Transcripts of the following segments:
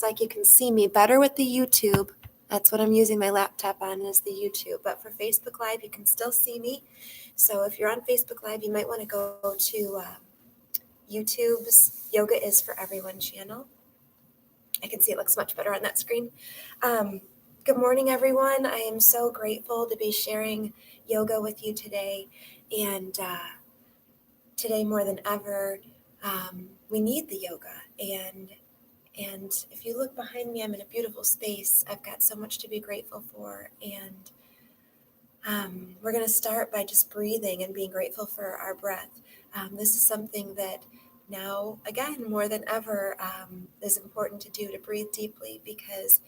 like you can see me better with the YouTube. That's what I'm using my laptop on, is the YouTube. But for Facebook Live, you can still see me. So if you're on Facebook Live, you might want to go to YouTube's Yoga is for Everyone channel. I can see it looks much better on that screen. Good morning, everyone. I am so grateful to be sharing yoga with you today. And today more than ever, we need the yoga. And if you look behind me, I'm in a beautiful space. I've got so much to be grateful for. And we're going to start by just breathing and being grateful for our breath. This is something that now, again, more than ever, is important to do, to breathe deeply, because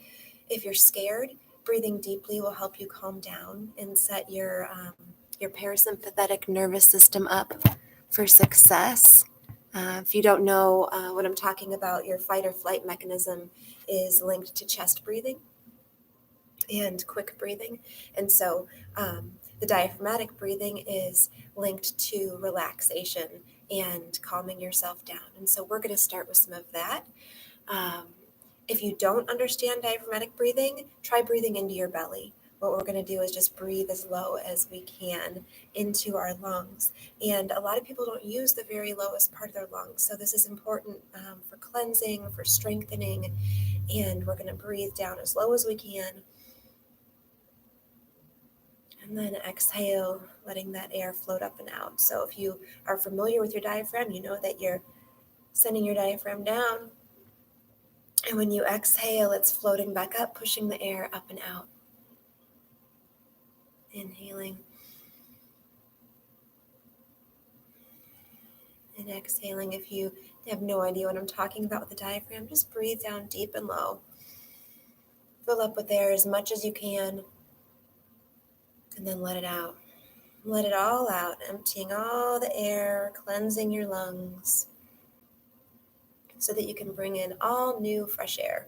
if you're scared, breathing deeply will help you calm down and set your parasympathetic nervous system up for success. If you don't know what I'm talking about, your fight or flight mechanism is linked to chest breathing and quick breathing. And so the diaphragmatic breathing is linked to relaxation and calming yourself down. And so we're going to start with some of that. If you don't understand diaphragmatic breathing, try breathing into your belly. What we're going to do is just breathe as low as we can into our lungs. And a lot of people don't use the very lowest part of their lungs. So this is important for cleansing, for strengthening. And we're going to breathe down as low as we can. And then exhale, letting that air float up and out. So if you are familiar with your diaphragm, you know that you're sending your diaphragm down. And when you exhale, it's floating back up, pushing the air up and out. Inhaling. And exhaling. If you have no idea what I'm talking about with the diaphragm, just breathe down deep and low. Fill up with air as much as you can. And then let it out. Let it all out, emptying all the air, cleansing your lungs, so that you can bring in all new fresh air.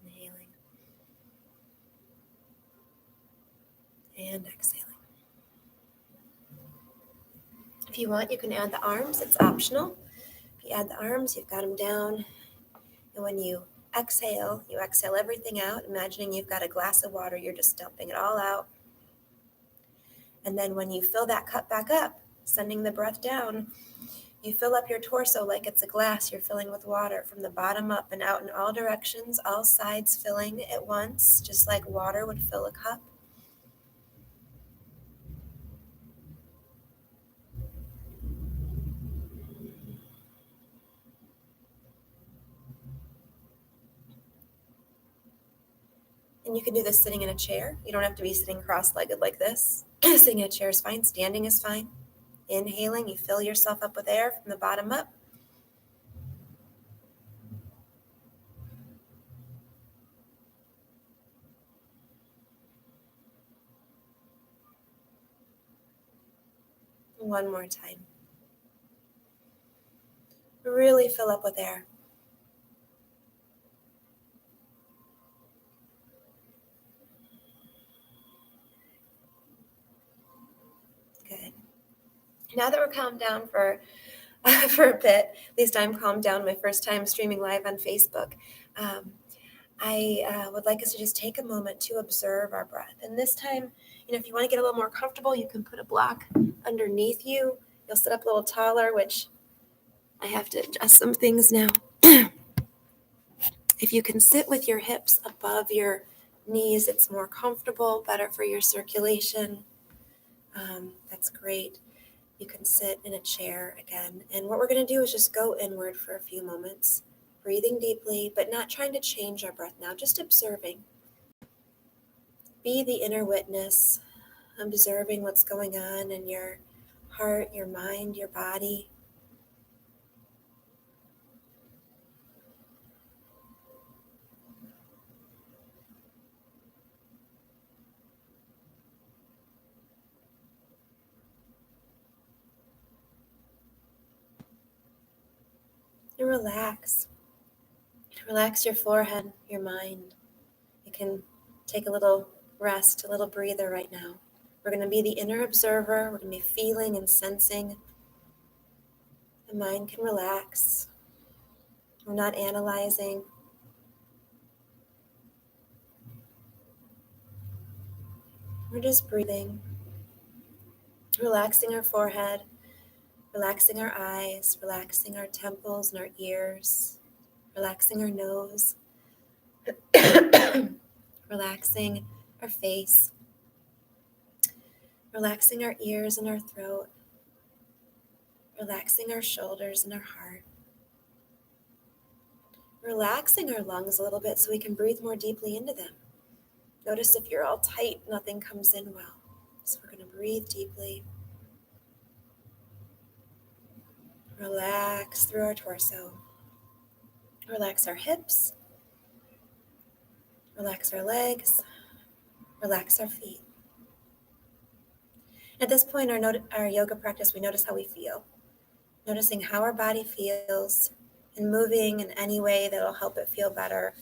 Inhaling and exhaling. If you want, you can add the arms. It's optional. If you add the arms, you've got them down. And when you exhale everything out, imagining you've got a glass of water, you're just dumping it all out. And then when you fill that cup back up, sending the breath down, you fill up your torso like it's a glass you're filling with water from the bottom up and out in all directions, all sides filling at once, just like water would fill a cup. And you can do this sitting in a chair. You don't have to be sitting cross-legged like this. Sitting in a chair is fine. Standing is fine. Inhaling, you fill yourself up with air from the bottom up. One more time. Really fill up with air. Good. Now that we're calmed down for a bit, at least I'm calmed down, my first time streaming live on Facebook, I would like us to just take a moment to observe our breath. And this time, if you want to get a little more comfortable, you can put a block underneath you. You'll sit up a little taller, which I have to adjust some things now. If you can sit with your hips above your knees, it's more comfortable, better for your circulation. That's great. You can sit in a chair again. And what we're going to do is just go inward for a few moments, breathing deeply, but not trying to change our breath now, just observing. Be the inner witness, observing what's going on in your heart, your mind, your body. And relax. Relax your forehead, your mind. You can take a little rest, a little breather right now. We're going to be the inner observer. We're going to be feeling and sensing. The mind can relax. We're not analyzing. We're just breathing, relaxing our forehead, relaxing our eyes, relaxing our temples and our ears, relaxing our nose, relaxing our face, relaxing our ears and our throat, relaxing our shoulders and our heart, relaxing our lungs a little bit so we can breathe more deeply into them. Notice if you're all tight, nothing comes in well. So we're going to breathe deeply. Relax through our torso. Relax our hips. Relax our legs. Relax our feet. At this point in our yoga practice, we notice how we feel. Noticing how our body feels and moving in any way that will help it feel better.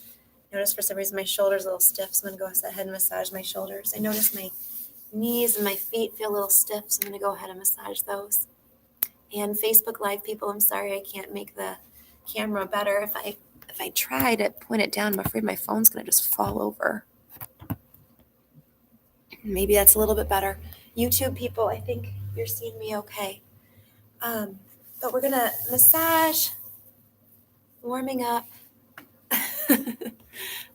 Notice for some reason my shoulders are a little stiff, so I'm going to go ahead and massage my shoulders. I notice my knees and my feet feel a little stiff, so I'm going to go ahead and massage those. And Facebook Live people, I'm sorry I can't make the camera better. If I try to point it down, I'm afraid my phone's going to just fall over. Maybe that's a little bit better. YouTube people, I think you're seeing me okay. But we're going to massage, warming up.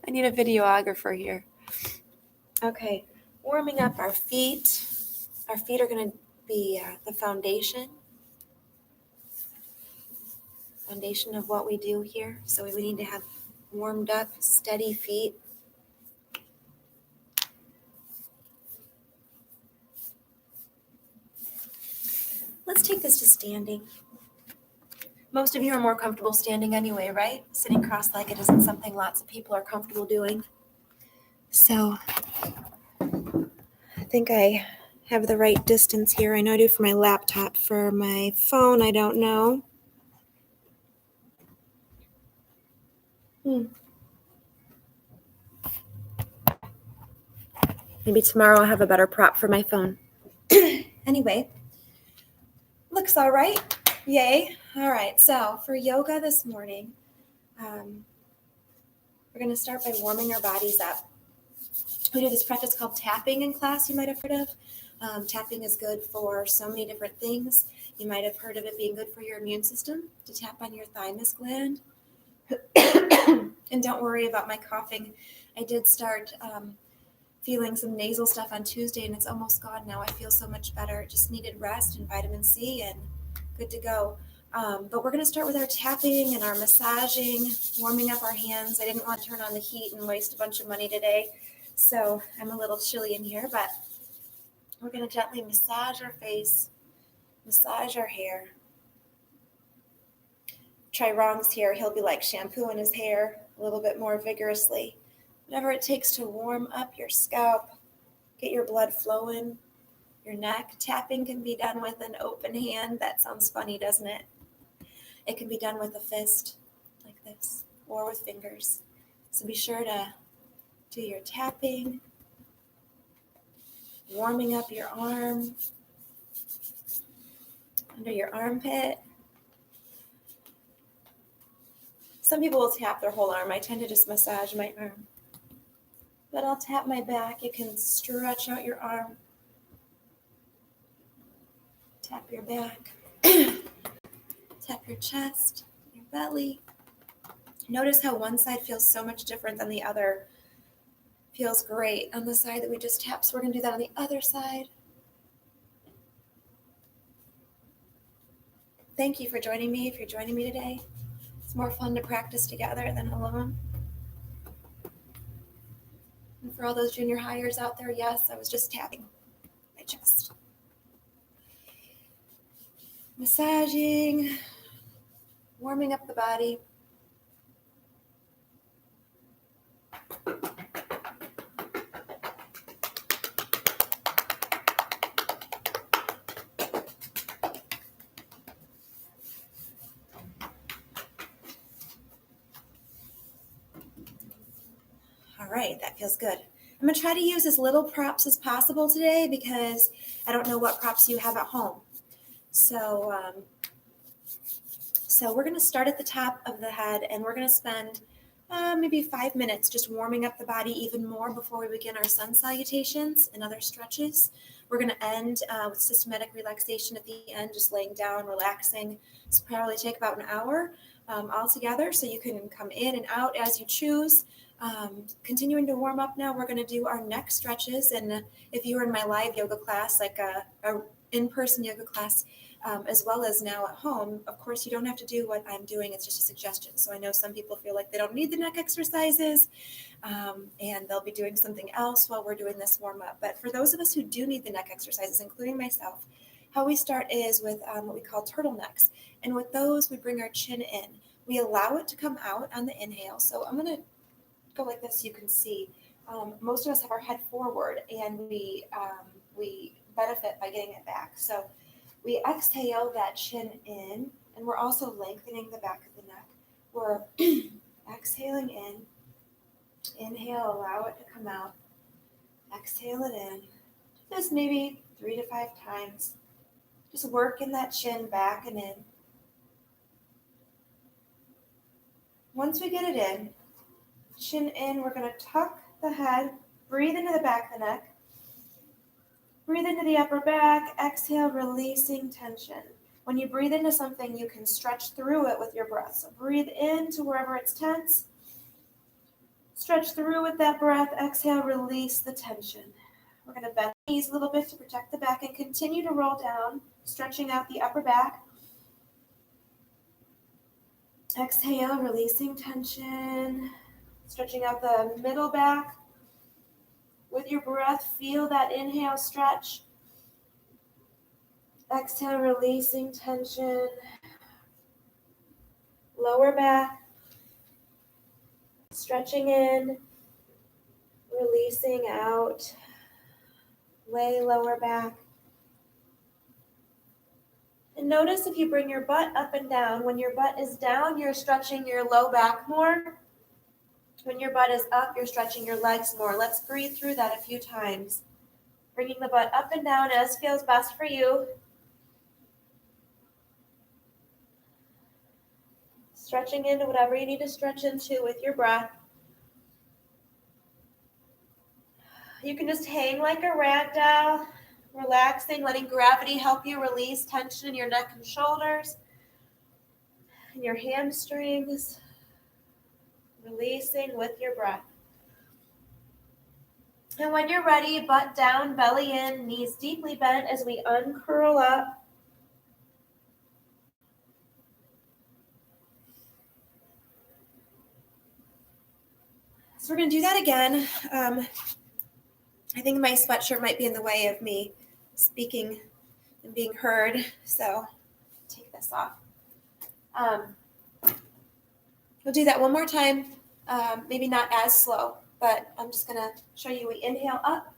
I need a videographer here. Okay, warming up our feet. Our feet are going to be the foundation of what we do here. So we need to have warmed up, steady feet. Let's take this to standing. Most of you are more comfortable standing anyway, right? Sitting cross-legged isn't something lots of people are comfortable doing. So I think I have the right distance here. I know I do for my laptop. For my phone, I don't know. Maybe tomorrow I'll have a better prop for my phone. Anyway, looks all right. Yay. All right, so for yoga this morning, we're going to start by warming our bodies up. We do this practice called tapping in class you might have heard of. Tapping is good for so many different things. You might have heard of it being good for your immune system, to tap on your thymus gland. And don't worry about my coughing. I did start feeling some nasal stuff on Tuesday, and it's almost gone now. I feel so much better. Just needed rest and vitamin C, and good to go. But we're going to start with our tapping and our massaging, warming up our hands. I didn't want to turn on the heat and waste a bunch of money today, so I'm a little chilly in here, but we're going to gently massage our face, massage our hair. Try Wrong's here. He'll be like shampooing his hair a little bit more vigorously. Whatever it takes to warm up your scalp, get your blood flowing, your neck. Tapping can be done with an open hand. That sounds funny, doesn't it? It can be done with a fist like this or with fingers. So be sure to do your tapping, warming up your arm, under your armpit. Some people will tap their whole arm. I tend to just massage my arm. But I'll tap my back. You can stretch out your arm. Tap your back. Tap your chest, your belly. Notice how one side feels so much different than the other. Feels great on the side that we just tapped. So we're going to do that on the other side. Thank you for joining me. If you're joining me today, it's more fun to practice together than alone. And for all those junior hires out there, yes, I was just tapping my chest. Massaging, warming up the body. All right, that feels good. I'm going to try to use as little props as possible today because I don't know what props you have at home. So we're going to start at the top of the head, and we're going to spend maybe 5 minutes just warming up the body even more before we begin our sun salutations and other stretches. We're going to end with systematic relaxation at the end, just laying down, relaxing. It's probably take about an hour all together, so you can come in and out as you choose. Continuing to warm up now, we're going to do our neck stretches. And if you were in my live yoga class, like a in-person yoga class, as well as now at home, of course, you don't have to do what I'm doing. It's just a suggestion. So I know some people feel like they don't need the neck exercises, and they'll be doing something else while we're doing this warm up. But for those of us who do need the neck exercises, including myself, how we start is with what we call turtlenecks. And with those, we bring our chin in. We allow it to come out on the inhale. So I'm going to go like this so you can see. Most of us have our head forward, and we benefit by getting it back. So we exhale that chin in, and we're also lengthening the back of the neck. We're exhaling in, inhale, allow it to come out, exhale it in, just maybe 3 to 5 times. Just working that chin back and in. Once we get it in, chin in, we're going to tuck the head, breathe into the back of the neck, breathe into the upper back, exhale, releasing tension. When you breathe into something, you can stretch through it with your breath. So breathe into wherever it's tense, stretch through with that breath, exhale, release the tension. We're going to bend the knees a little bit to protect the back and continue to roll down, stretching out the upper back. Exhale, releasing tension, stretching out the middle back. With your breath, feel that inhale stretch. Exhale, releasing tension. Lower back, stretching in, releasing out. Way lower back. And notice if you bring your butt up and down, when your butt is down, you're stretching your low back more. When your butt is up, you're stretching your legs more. Let's breathe through that a few times. Bringing the butt up and down as feels best for you. Stretching into whatever you need to stretch into with your breath. You can just hang like a rag doll, relaxing, letting gravity help you release tension in your neck and shoulders, and your hamstrings, releasing with your breath. And when you're ready, butt down, belly in, knees deeply bent as we uncurl up. So we're going to do that again. I think my sweatshirt might be in the way of me speaking and being heard, so take this off. We'll do that one more time, maybe not as slow, but I'm just going to show you. We inhale up,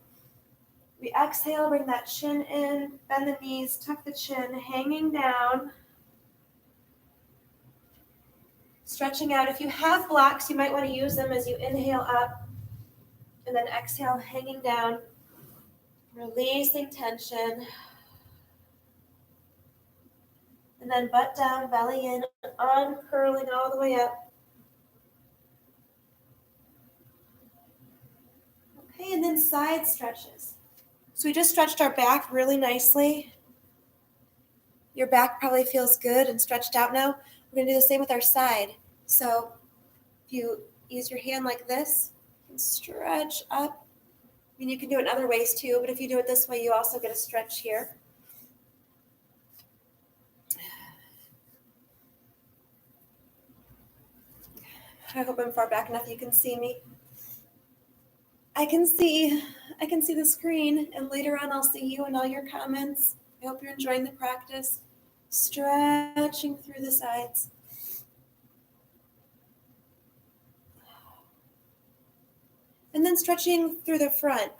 we exhale, bring that chin in, bend the knees, tuck the chin, hanging down, stretching out. If you have blocks, you might want to use them as you inhale up, and then exhale, hanging down, releasing tension. And then butt down, belly in, uncurling all the way up. Okay, and then side stretches. So we just stretched our back really nicely. Your back probably feels good and stretched out now. We're going to do the same with our side. So if you use your hand like this and stretch up, I mean, you can do it in other ways too, but if you do it this way, you also get a stretch here. I hope I'm far back enough you can see me. I can see the screen, and later on I'll see you and all your comments. I hope you're enjoying the practice. Stretching through the sides. And then stretching through the front.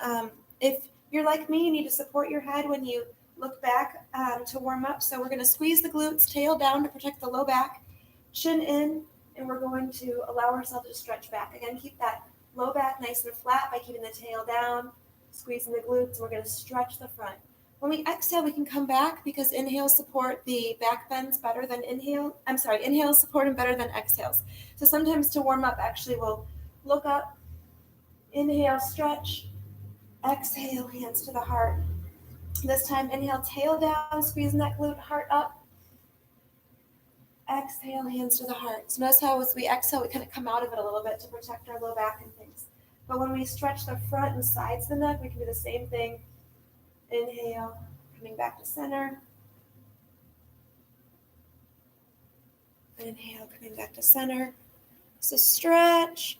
If you're like me, you need to support your head when you look back to warm up. So we're going to squeeze the glutes, tail down to protect the low back, chin in, and we're going to allow ourselves to stretch back. Again, keep that Low back nice and flat by keeping the tail down, squeezing the glutes, and we're going to stretch the front. When we exhale, we can come back because inhales support the back bends better than inhales support them better than exhales. So sometimes to warm up, actually we'll look up, inhale, stretch, exhale, hands to the heart. This time, inhale, tail down, squeezing that glute, heart up. Exhale, hands to the heart. So notice how as we exhale, we kind of come out of it a little bit to protect our low back and things. But when we stretch the front and sides of the neck, we can do the same thing. Inhale, coming back to center. Inhale, coming back to center. So stretch,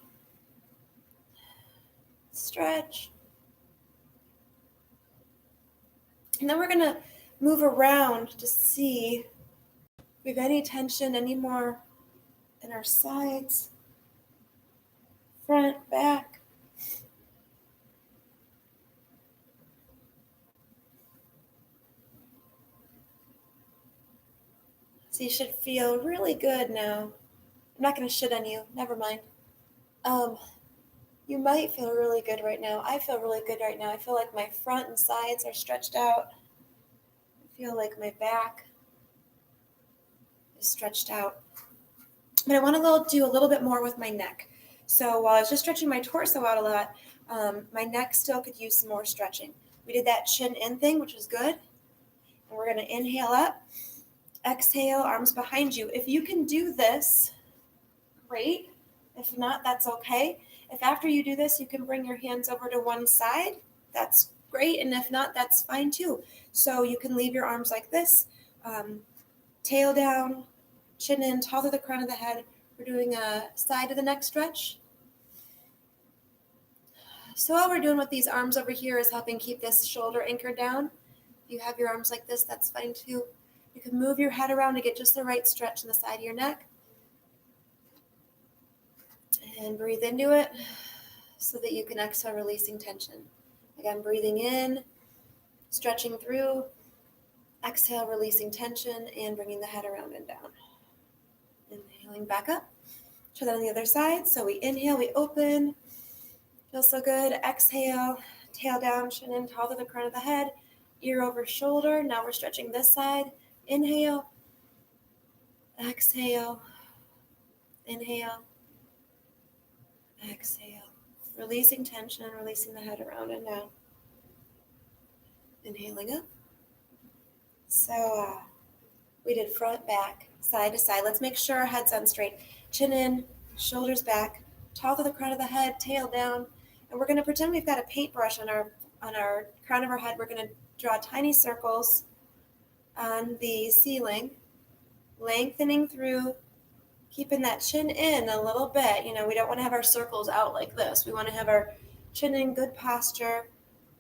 stretch. And then we're going to move around to see if we have any tension anymore in our sides, front, back. So you should feel really good now. I'm not going to shit on you. Never mind. You might feel really good right now. I feel really good right now. I feel like my front and sides are stretched out. I feel like my back is stretched out. But I want to do a little bit more with my neck. So while I was just stretching my torso out a lot, my neck still could use some more stretching. We did that chin in thing, which was good. And we're going to inhale up, exhale, arms behind you. If you can do this, great. If not, that's okay. If after you do this, you can bring your hands over to one side, that's great. And if not, that's fine too. So you can leave your arms like this, tail down, chin in, tall to the crown of the head. We're doing a side of the neck stretch. So all we're doing with these arms over here is helping keep this shoulder anchored down. If you have your arms like this, that's fine too. You can move your head around to get just the right stretch in the side of your neck. And breathe into it so that you can exhale, releasing tension. Again, breathing in, stretching through, exhale, releasing tension, and bringing the head around and down. Inhaling back up. Try that on the other side. So we inhale, we open. Feels so good. Exhale, tail down, chin in, tall to the crown of the head, ear over shoulder. Now we're stretching this side. Inhale, exhale, inhale, exhale. Releasing tension, releasing the head around and down. Inhaling up. So we did front, back, side to side. Let's make sure our head's on straight. Chin in, shoulders back, tall to the crown of the head, tail down. And we're going to pretend we've got a paintbrush on our crown of our head. We're going to draw tiny circles on the ceiling, lengthening through, keeping that chin in a little bit. You know, we don't want to have our circles out like this. We want to have our chin in, good posture.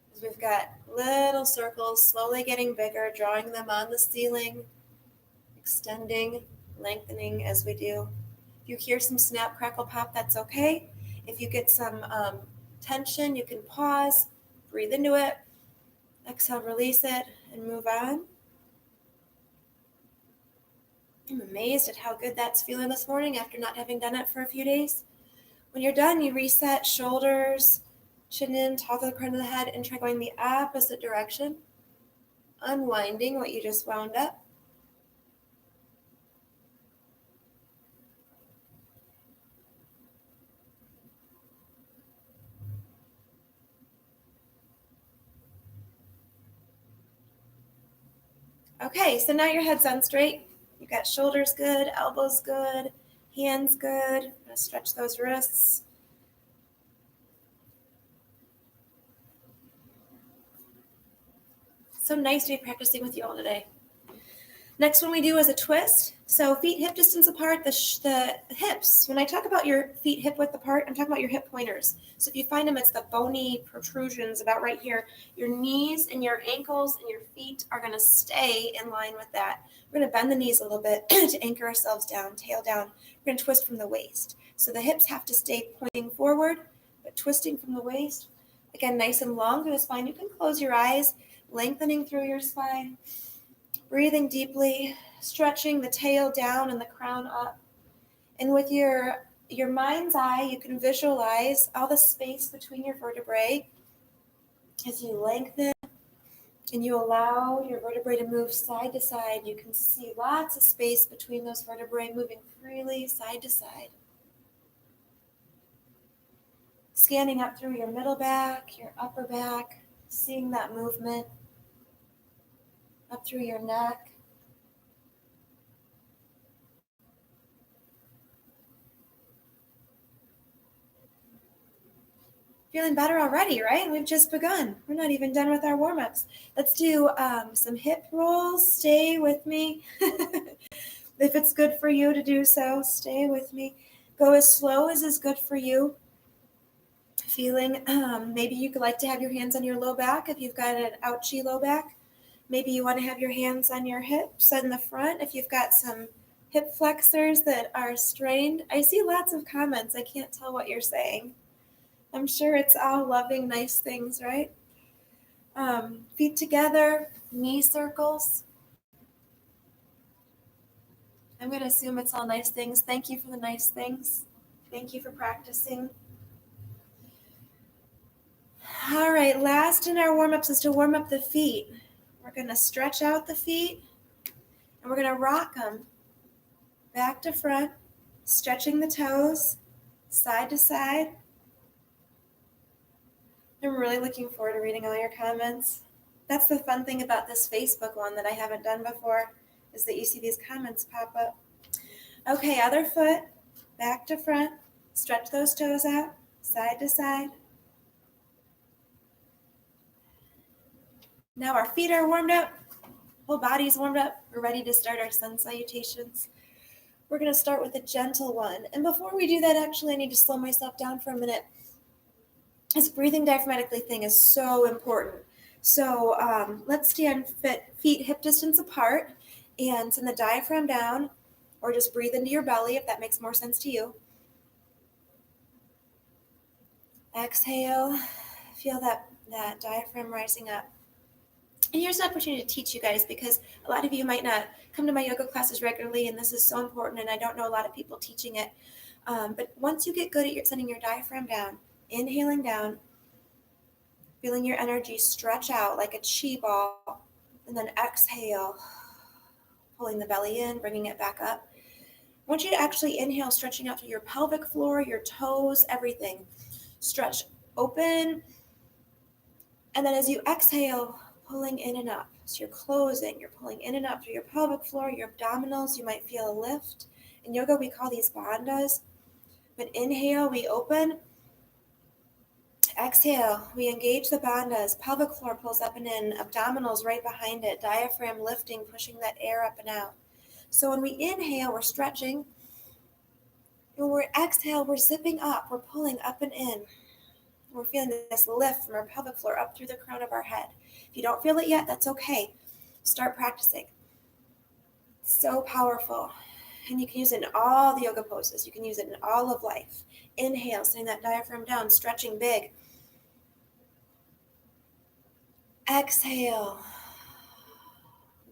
Because we've got little circles slowly getting bigger, drawing them on the ceiling, extending, lengthening as we do. If you hear some snap, crackle, pop, that's okay. If you get some tension, you can pause, breathe into it, exhale, release it, and move on. I'm amazed at how good that's feeling this morning after not having done it for a few days. When you're done, you reset shoulders, chin in, top of the crown of the head, and try going the opposite direction, unwinding what you just wound up. Okay, so now your head's on straight. You've got shoulders good, elbows good, hands good. I'm going to stretch those wrists. So nice to be practicing with you all today. Next one we do is a twist. So feet hip distance apart, the hips. When I talk about your feet hip width apart, I'm talking about your hip pointers. So if you find them, it's the bony protrusions about right here. Your knees and your ankles and your feet are going to stay in line with that. We're going to bend the knees a little bit to anchor ourselves down, tail down. We're going to twist from the waist. So the hips have to stay pointing forward, but twisting from the waist. Again, nice and long through the spine. You can close your eyes, lengthening through your spine. Breathing deeply, stretching the tail down and the crown up. And with your your mind's eye, you can visualize all the space between your vertebrae as you lengthen and you allow your vertebrae to move side to side. You can see lots of space between those vertebrae moving freely side to side. Scanning up through your middle back, your upper back, seeing that movement up through your neck. Feeling better already, right? We've just begun. We're not even done with our warm-ups. Let's do some hip rolls. Stay with me. If it's good for you to do so, stay with me. Go as slow as is good for you. Feeling, maybe you could like to have your hands on your low back if you've got an ouchy low back. Maybe you want to have your hands on your hips in the front if you've got some hip flexors that are strained. I see lots of comments. I can't tell what you're saying. I'm sure it's all loving, nice things, right? Feet together, knee circles. I'm going to assume it's all nice things. Thank you for the nice things. Thank you for practicing. All right, last in our warm-ups is to warm up the feet. We're going to stretch out the feet, and we're going to rock them back to front, stretching the toes side to side. I'm really looking forward to reading all your comments. That's the fun thing about this Facebook one that I haven't done before, is that you see these comments pop up. Okay, other foot, back to front, stretch those toes out, side to side. Now our feet are warmed up, whole body's warmed up. We're ready to start our sun salutations. We're going to start with a gentle one. And before we do that, actually, I need to slow myself down for a minute. This breathing diaphragmatically thing is so important. So let's stand feet hip distance apart and send the diaphragm down, or just breathe into your belly if that makes more sense to you. Exhale, feel that diaphragm rising up. And here's an opportunity to teach you guys, because a lot of you might not come to my yoga classes regularly, and this is so important, and I don't know a lot of people teaching it. But once you get good at sending your diaphragm down, inhaling down, feeling your energy stretch out like a chi ball, and then exhale, pulling the belly in, bringing it back up. I want you to actually inhale, stretching out through your pelvic floor, your toes, everything. Stretch open. And then as you exhale, pulling in and up. So you're closing, you're pulling in and up through your pelvic floor, your abdominals. You might feel a lift. In yoga, we call these bandhas. But inhale, we open. Exhale, we engage the bandhas. Pelvic floor pulls up and in. Abdominals right behind it. Diaphragm lifting, pushing that air up and out. So when we inhale, we're stretching. And when we exhale, we're zipping up. We're pulling up and in. We're feeling this lift from our pelvic floor up through the crown of our head. If you don't feel it yet, that's okay. Start practicing. So powerful. And you can use it in all the yoga poses. You can use it in all of life. Inhale, sending that diaphragm down, stretching big. Exhale,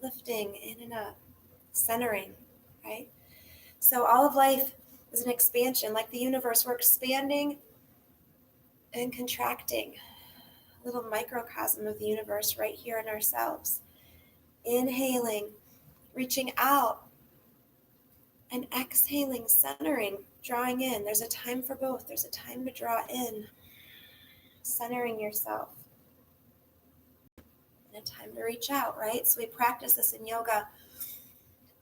lifting in and up, centering, right? So all of life is an expansion. Like the universe, we're expanding and contracting. A little microcosm of the universe right here in ourselves. Inhaling, reaching out, and exhaling, centering, drawing in. There's a time for both. There's a time to draw in, centering yourself, and a time to reach out, right? So we practice this in yoga.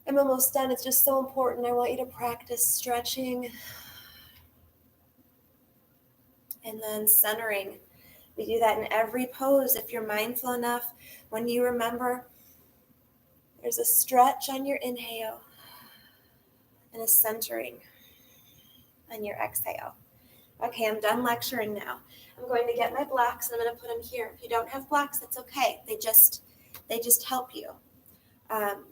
I'm almost done. It's just so important. I want you to practice stretching and then centering. We do that in every pose. If you're mindful enough, when you remember, there's a stretch on your inhale and a centering on your exhale. Okay, I'm done lecturing now. I'm going to get my blocks and I'm going to put them here. If you don't have blocks, that's okay. They just help you.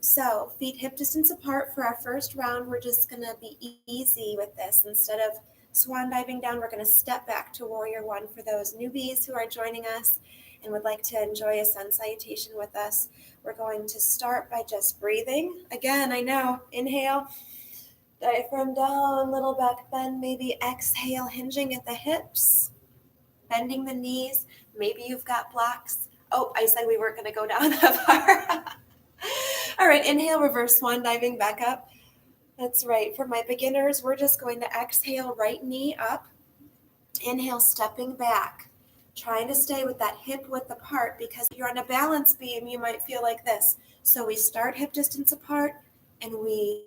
So feet hip distance apart for our first round. We're just going to be easy with this. Instead of swan diving down, we're going to step back to warrior one for those newbies who are joining us and would like to enjoy a sun salutation with us. We're going to start by just breathing. Again, I know, inhale, Diaphragm down, little back bend, maybe exhale, hinging at the hips, bending the knees. Maybe you've got blocks. Oh, I said we weren't going to go down that far. All right, inhale, reverse swan, diving back up. That's right. For my beginners, we're just going to exhale, right knee up. Inhale, stepping back. Trying to stay with that hip width apart, because if you're on a balance beam, you might feel like this. So we start hip distance apart and we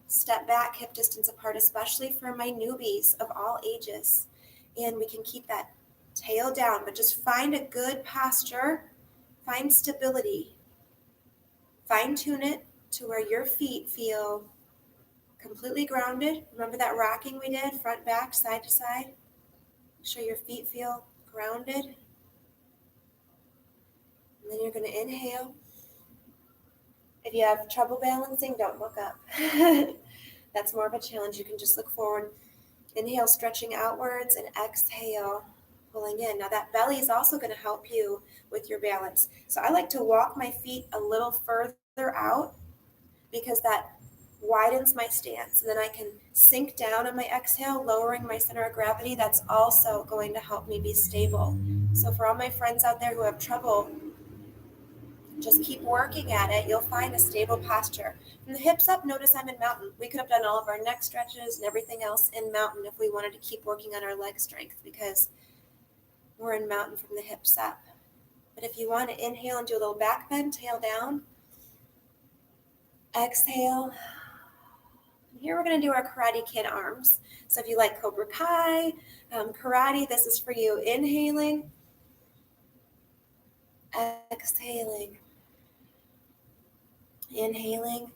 step back hip distance apart, especially for my newbies of all ages. And we can keep that tail down, but just find a good posture, find stability, fine tune it to where your feet feel completely grounded. Remember that rocking we did, front, back, side to side? Make sure your feet feel grounded. And then you're going to inhale. If you have trouble balancing, don't look up. That's more of a challenge. You can just look forward. Inhale, stretching outwards, and exhale, pulling in. Now that belly is also going to help you with your balance. So I like to walk my feet a little further out because that widens my stance. And then I can sink down on my exhale, lowering my center of gravity. That's also going to help me be stable. So for all my friends out there who have trouble, just keep working at it. You'll find a stable posture. From the hips up, notice I'm in mountain. We could have done all of our neck stretches and everything else in mountain if we wanted to keep working on our leg strength, because we're in mountain from the hips up. But if you want to inhale and do a little back bend, tail down, exhale. Here we're going to do our Karate Kid arms. So if you like Cobra Kai, karate, this is for you. Inhaling, exhaling. Inhaling,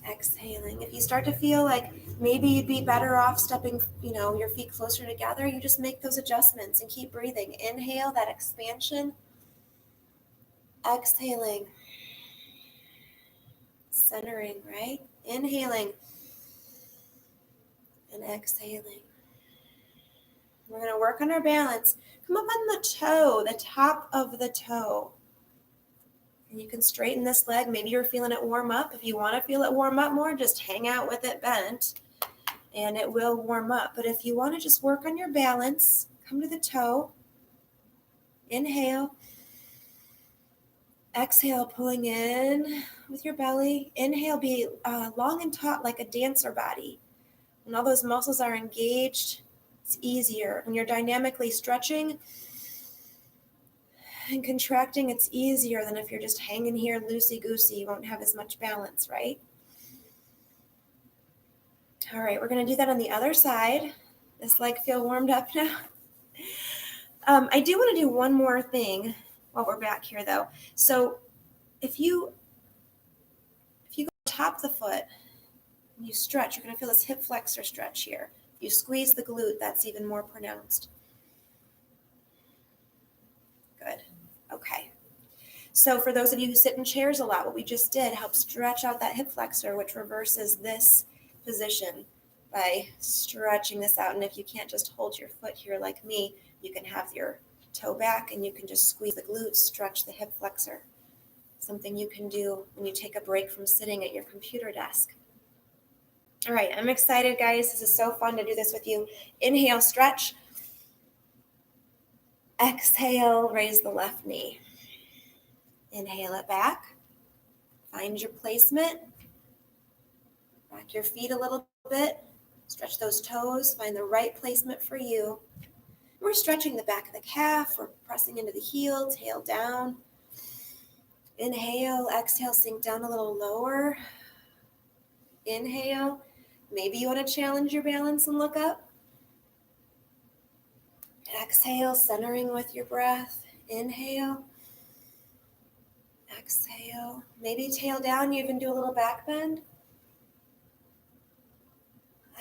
exhaling. If you start to feel like maybe you'd be better off stepping, your feet closer together, you just make those adjustments and keep breathing. Inhale, that expansion. Exhaling. Centering, right? Inhaling and exhaling. We're going to work on our balance. Come up on the toe, the top of the toe. And you can straighten this leg. Maybe you're feeling it warm up. If you want to feel it warm up more, just hang out with it bent and it will warm up. But if you want to just work on your balance, come to the toe. Inhale. Exhale, pulling in with your belly. Inhale, be long and taut like a dancer body. When all those muscles are engaged, it's easier. When you're dynamically stretching and contracting, it's easier than if you're just hanging here loosey-goosey. You won't have as much balance, right? All right, we're going to do that on the other side. This leg feel warmed up now? I do want to do one more thing while we're back here, though. So if you go top of the foot and you stretch, you're going to feel this hip flexor stretch here. If you squeeze the glute, that's even more pronounced. Good. Okay. So for those of you who sit in chairs a lot, what we just did helped stretch out that hip flexor, which reverses this position by stretching this out. And if you can't just hold your foot here like me, you can have your toe back and you can just squeeze the glutes, stretch the hip flexor. Something you can do when you take a break from sitting at your computer desk. All right, I'm excited, guys. This is so fun to do this with you. Inhale, stretch. Exhale, raise the left knee. Inhale it back. Find your placement. Rock your feet a little bit. Stretch those toes. Find the right placement for you. We're stretching the back of the calf. We're pressing into the heel, tail down. Inhale, exhale, sink down a little lower. Inhale. Maybe you want to challenge your balance and look up. Exhale, centering with your breath. Inhale. Exhale. Maybe tail down, you even do a little back bend.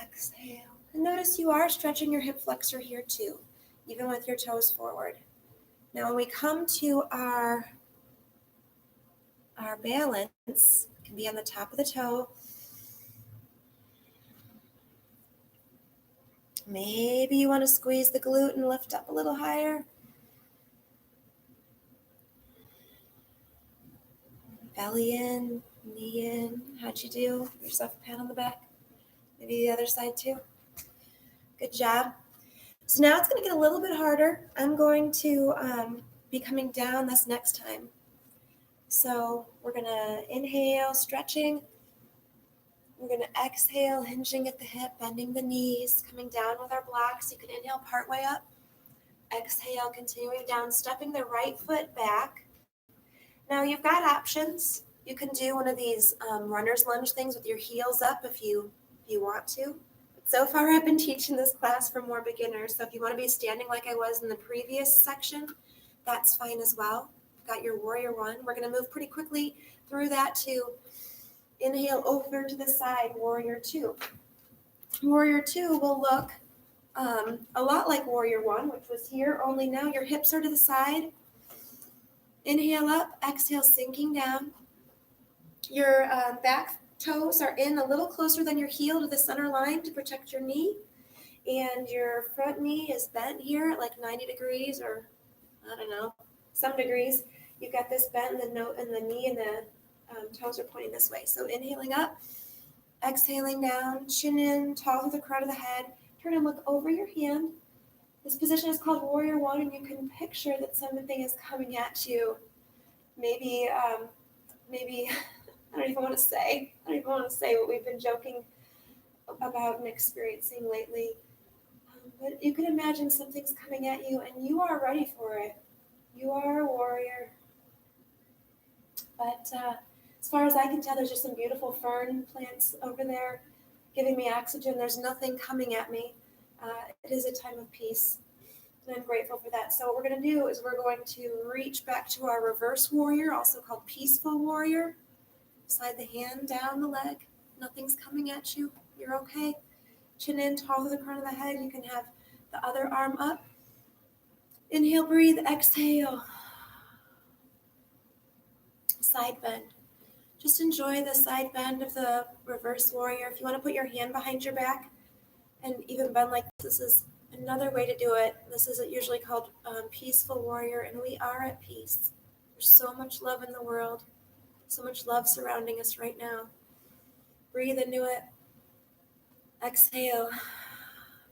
Exhale. And notice you are stretching your hip flexor here too, even with your toes forward. Now when we come to our balance, it can be on the top of the toe. Maybe you want to squeeze the glute and lift up a little higher. Belly in, Knee in. How'd you do? Give yourself a pat on the back. Maybe the other side too. Good job. So now it's going to get a little bit harder. I'm going to be coming down this next time. So we're going to inhale, stretching. We're going to exhale, hinging at the hip, bending the knees, coming down with our blocks. You can inhale partway up. Exhale, continuing down, stepping the right foot back. Now you've got options. You can do one of these runner's lunge things with your heels up if you want to. But so far I've been teaching this class for more beginners. So if you want to be standing like I was in the previous section, that's fine as well. You've got your warrior one. We're going to move pretty quickly through that to inhale over to the side, warrior two. Warrior two will look a lot like warrior one, which was here, only now your hips are to the side. Inhale up, exhale, sinking down. Your back toes are in a little closer than your heel to the center line to protect your knee. And your front knee is bent here at like 90 degrees or, I don't know, some degrees. You've got this bent in the knee and the toes are pointing this way. So inhaling up, exhaling down, chin in, tall through the crown of the head. Turn and look over your hand. This position is called warrior one, and you can picture that something is coming at you. Maybe, I don't even want to say what we've been joking about and experiencing lately. But you can imagine something's coming at you, and you are ready for it. You are a warrior. But as far as I can tell, there's just some beautiful fern plants over there giving me oxygen. There's nothing coming at me. It is a time of peace, and I'm grateful for that. So what we're going to do is we're going to reach back to our reverse warrior, also called peaceful warrior. Slide the hand down the leg. Nothing's coming at you. You're okay. Chin in, tall to the crown of the head. You can have the other arm up. Inhale, breathe, exhale. Side bend. Just enjoy the side bend of the reverse warrior. If you want to put your hand behind your back and even bend like this is another way to do it. This is usually called peaceful warrior, and we are at peace. There's so much love in the world, so much love surrounding us right now. Breathe into it. Exhale,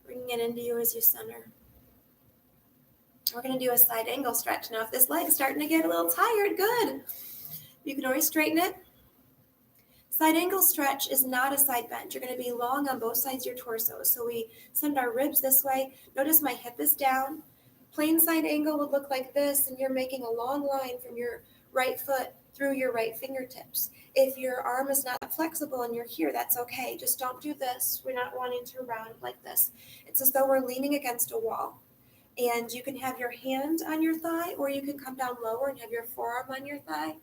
bringing it into you as you center. We're going to do a side angle stretch. Now, if this leg's starting to get a little tired, good. You can always straighten it. Side angle stretch is not a side bend. You're going to be long on both sides of your torso. So we send our ribs this way. Notice my hip is down. Plain side angle would look like this, and you're making a long line from your right foot through your right fingertips. If your arm is not flexible and you're here, that's okay. Just don't do this. We're not wanting to round like this. It's as though we're leaning against a wall. And you can have your hand on your thigh, or you can come down lower and have your forearm on your thigh.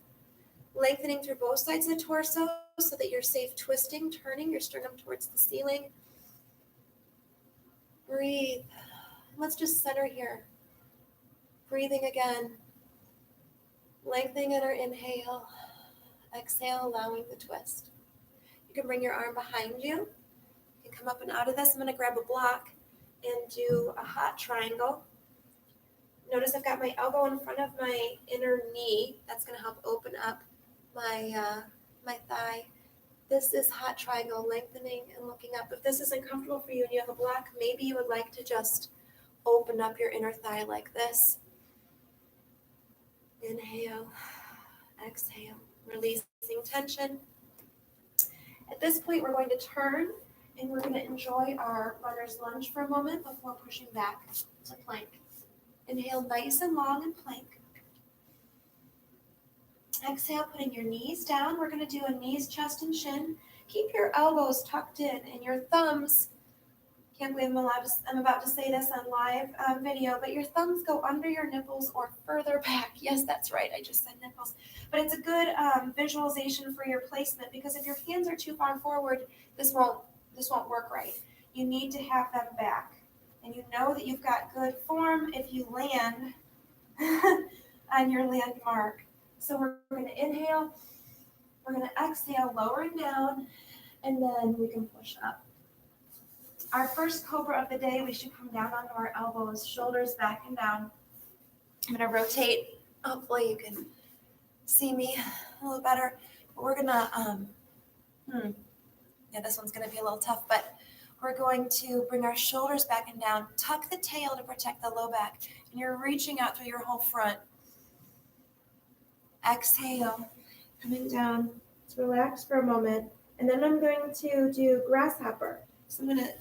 Lengthening through both sides of the torso so that you're safe twisting, turning your sternum towards the ceiling. Breathe. Let's just center here. Breathing again. Lengthening at our inhale. Exhale, allowing the twist. You can bring your arm behind you. You can come up and out of this. I'm going to grab a block and do a hot triangle. Notice I've got my elbow in front of my inner knee. That's going to help open up my thigh. This is hot triangle, lengthening and looking up. If this isn't comfortable for you and you have a block, maybe you would like to just open up your inner thigh like this. Inhale, exhale, releasing tension. At this point, we're going to turn and we're going to enjoy our runner's lunge for a moment before pushing back to plank. Inhale nice and long and plank. Exhale, putting your knees down. We're going to do a knees, chest, and shin. Keep your elbows tucked in and your thumbs. Can't believe I'm about to say this on live video, but your thumbs go under your nipples or further back. Yes, that's right. I just said nipples. But it's a good visualization for your placement, because if your hands are too far forward, this won't work right. You need to have them back. And you know that you've got good form if you land on your landmark. So we're going to inhale, we're going to exhale, lowering down, and then we can push up. Our first cobra of the day, we should come down onto our elbows, shoulders back and down. I'm going to rotate. Hopefully you can see me a little better. We're gonna, this one's gonna be a little tough, but we're going to bring our shoulders back and down, tuck the tail to protect the low back, and you're reaching out through your whole front. Exhale, coming down. Let's relax for a moment, and then I'm going to do grasshopper. So I'm gonna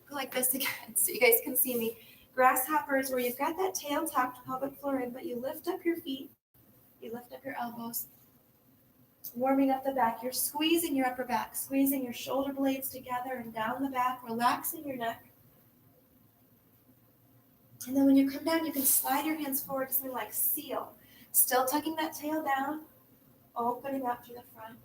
go like this again so you guys can see me. Grasshopper is where you've got that tail tucked, pelvic floor in, but you lift up your feet, you lift up your elbows, warming up the back. You're squeezing your upper back, squeezing your shoulder blades together and down the back, relaxing your neck. And then when you come down, you can slide your hands forward to something like seal. Still tucking that tail down, opening up to the front.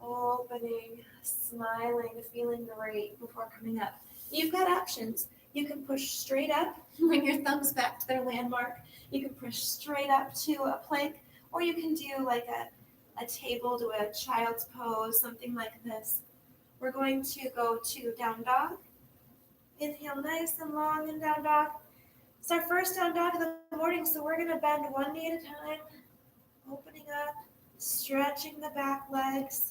Opening, smiling, feeling great before coming up. You've got options. You can push straight up, bring your thumbs back to their landmark. You can push straight up to a plank, or you can do like a table to a child's pose, something like this. We're going to go to down dog. Inhale nice and long in down dog. It's our first down dog of the morning, so we're going to bend one knee at a time, opening up, stretching the back legs.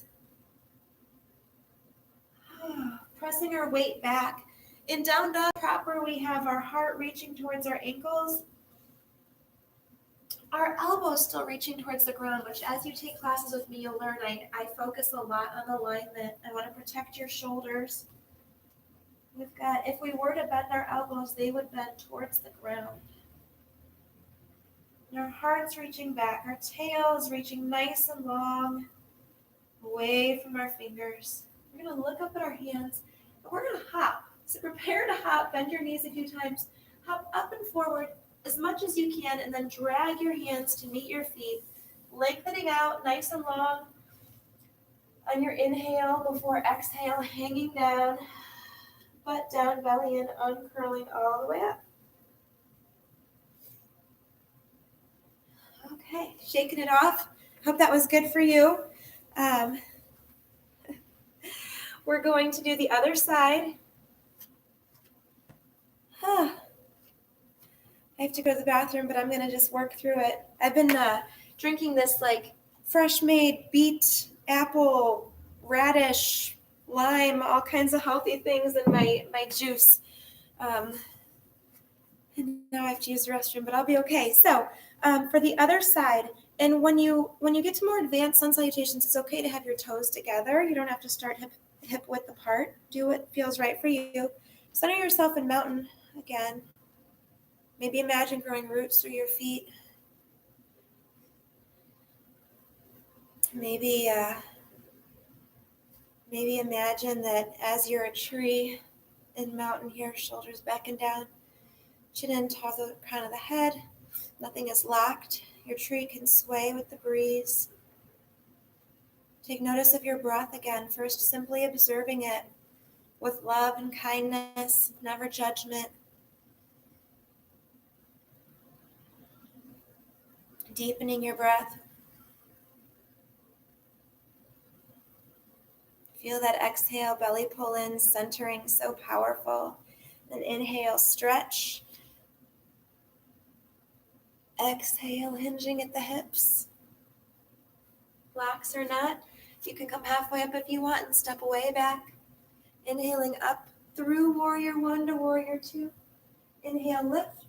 Pressing our weight back. In down dog proper, we have our heart reaching towards our ankles. Our elbows still reaching towards the ground, which as you take classes with me, you'll learn I focus a lot on alignment. I want to protect your shoulders. We've got, if we were to bend our elbows, they would bend towards the ground. And our heart's reaching back. Our tail is reaching nice and long, away from our fingers. We're going to look up at our hands, and we're going to hop. So prepare to hop, bend your knees a few times, hop up and forward as much as you can, and then drag your hands to meet your feet, lengthening out nice and long on your inhale before exhale, hanging down, butt down, belly in, uncurling all the way up. Okay, shaking it off. Hope that was good for you. We're going to do the other side. I have to go to the bathroom, but I'm going to just work through it. I've been drinking this like fresh made beet, apple, radish, lime, all kinds of healthy things in my juice. And now I have to use the restroom, but I'll be okay. So for the other side, and when you get to more advanced sun salutations, it's okay to have your toes together. You don't have to start hip width apart. Do what feels right for you. Center yourself in mountain again. Maybe imagine growing roots through your feet. Maybe imagine that as you're a tree in mountain here, shoulders back and down, chin in, towards the crown of the head. Nothing is locked. Your tree can sway with the breeze. Take notice of your breath again, first simply observing it with love and kindness, never judgment. Deepening your breath. Feel that exhale, belly pull in, centering, so powerful. Then inhale, stretch. Exhale, hinging at the hips. Relax or not. You can come halfway up if you want and step away back. Inhaling up through warrior one to warrior two. Inhale, lift.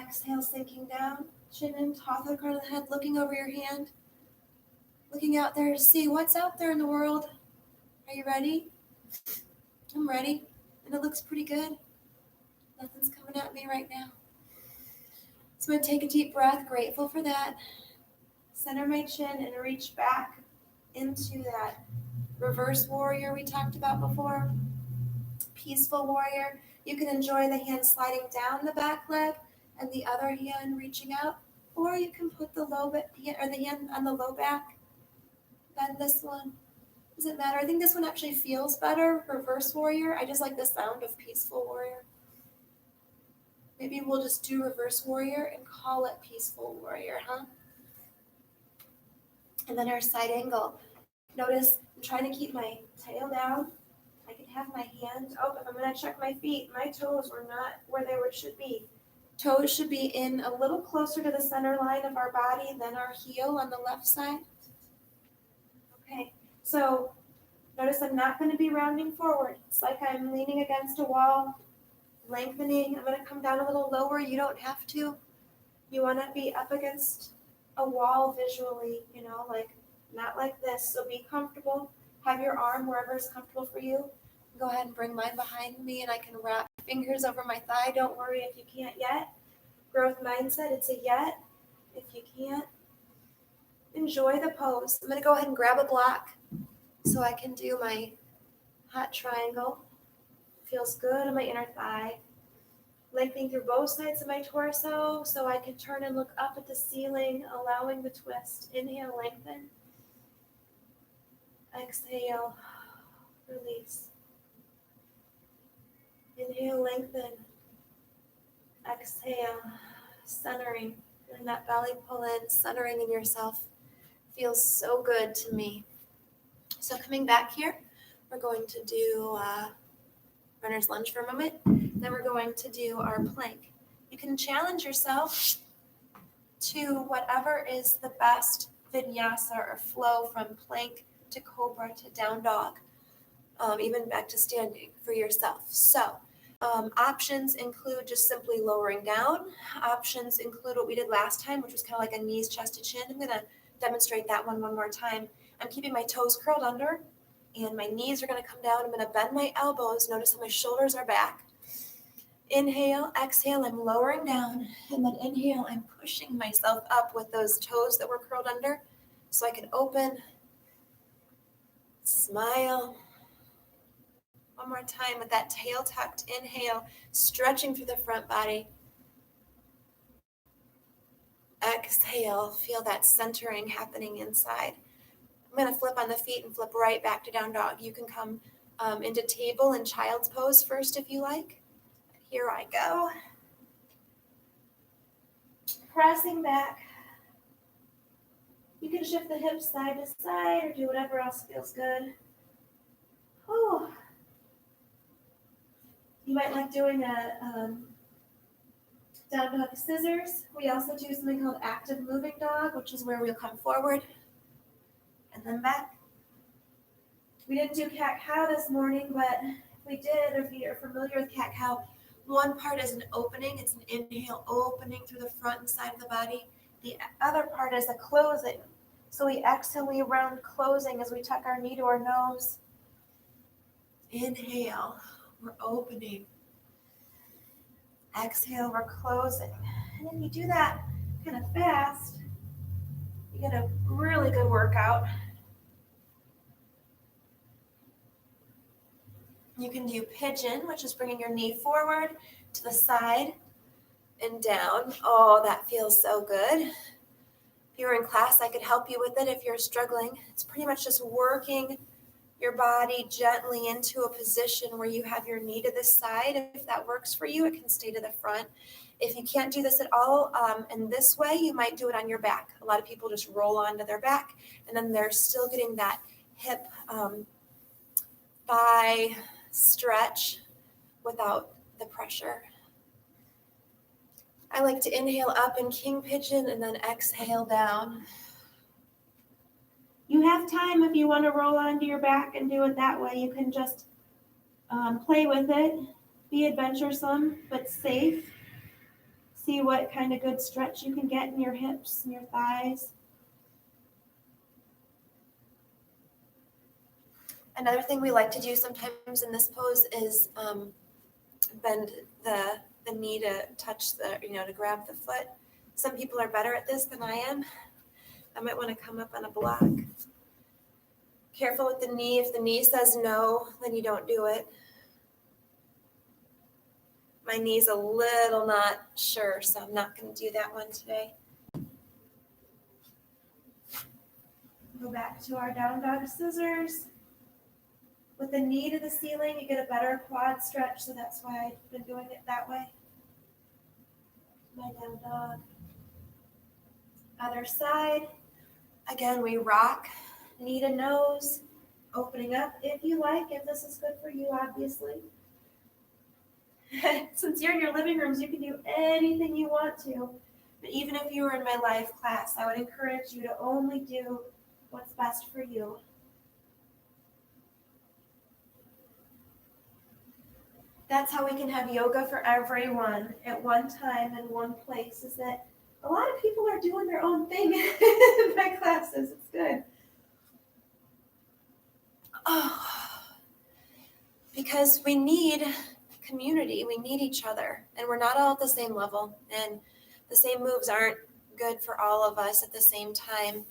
Exhale, sinking down. Chin in, top of the crown of the head, looking over your hand. Looking out there to see what's out there in the world. Are you ready? I'm ready. And it looks pretty good. Nothing's coming at me right now. So I'm going to take a deep breath, grateful for that. Center my chin and reach back into that reverse warrior we talked about before. Peaceful warrior. You can enjoy the hand sliding down the back leg and the other hand reaching out, or you can put the hand on the low back. Bend this one. Doesn't matter. I think this one actually feels better. Reverse warrior. I just like the sound of peaceful warrior. Maybe we'll just do reverse warrior and call it peaceful warrior, huh? And then our side angle. Notice I'm trying to keep my tail down. I can have my hand. Oh, if I'm going to check my feet, my toes were not where they should be. Toes should be in a little closer to the center line of our body than our heel on the left side. Okay, so notice I'm not going to be rounding forward. It's like I'm leaning against a wall, lengthening. I'm going to come down a little lower. You don't have to. You want to be up against a wall visually, like not like this. So be comfortable. Have your arm wherever is comfortable for you. Go ahead and bring mine behind me, and I can wrap fingers over my thigh. Don't worry if you can't yet. Growth mindset, it's a yet. If you can't, enjoy the pose. I'm going to go ahead and grab a block so I can do my hot triangle. Feels good on my inner thigh. Lengthening through both sides of my torso so I can turn and look up at the ceiling, allowing the twist. Inhale, lengthen. Exhale, release. Inhale, lengthen. Exhale, centering. And that belly pull in, centering in yourself. Feels so good to me. So coming back here, we're going to do runner's lunge for a moment. Then we're going to do our plank. You can challenge yourself to whatever is the best vinyasa or flow from plank to cobra to down dog, even back to standing for yourself. So options include just simply lowering down. Options include what we did last time, which was kind of like a knees, chest to chin. I'm going to demonstrate that one more time. I'm keeping my toes curled under, and my knees are going to come down. I'm going to bend my elbows. Notice how my shoulders are back. Inhale, exhale, I'm lowering down, and then inhale, I'm pushing myself up with those toes that were curled under so I can open, smile. One more time with that tail tucked. Inhale, stretching through the front body. Exhale, feel that centering happening inside. I'm going to flip on the feet and flip right back to down dog. You can come into table and child's pose first if you like. Here I go. Pressing back. You can shift the hips side to side or do whatever else feels good. Oh. You might like doing a down dog scissors. We also do something called active moving dog, which is where we'll come forward and then back. We didn't do cat-cow this morning, but if we did, or if you're familiar with cat-cow, one part is an opening. It's an inhale, opening through the front and side of the body. The other part is a closing. So we exhale, we round closing as we tuck our knee to our nose. Inhale, we're opening. Exhale, we're closing. And then you do that kind of fast, you get a really good workout. You can do pigeon, which is bringing your knee forward to the side and down. Oh, that feels so good. If you were in class, I could help you with it if you're struggling. It's pretty much just working your body gently into a position where you have your knee to the side. If that works for you, it can stay to the front. If you can't do this at all in this way, you might do it on your back. A lot of people just roll onto their back, and then they're still getting that hip thigh stretch without the pressure. I like to inhale up in king pigeon and then exhale down. You have time if you want to roll onto your back and do it that way. You can just play with it, be adventuresome, but safe. See what kind of good stretch you can get in your hips and your thighs. Another thing we like to do sometimes in this pose is bend the knee to touch to grab the foot. Some people are better at this than I am. I might want to come up on a block. Careful with the knee. If the knee says no, then you don't do it. My knee's a little not sure, so I'm not going to do that one today. Go back to our down dog scissors. With the knee to the ceiling, you get a better quad stretch, so that's why I've been doing it that way. My down dog. Other side. Again, we rock, knee to nose, opening up if you like, if this is good for you, obviously. Since you're in your living rooms, you can do anything you want to. But even if you were in my live class, I would encourage you to only do what's best for you. That's how we can have yoga for everyone at one time in one place, is that a lot of people are doing their own thing in my classes. It's good. Oh, because we need community. We need each other. And we're not all at the same level. And the same moves aren't good for all of us at the same time,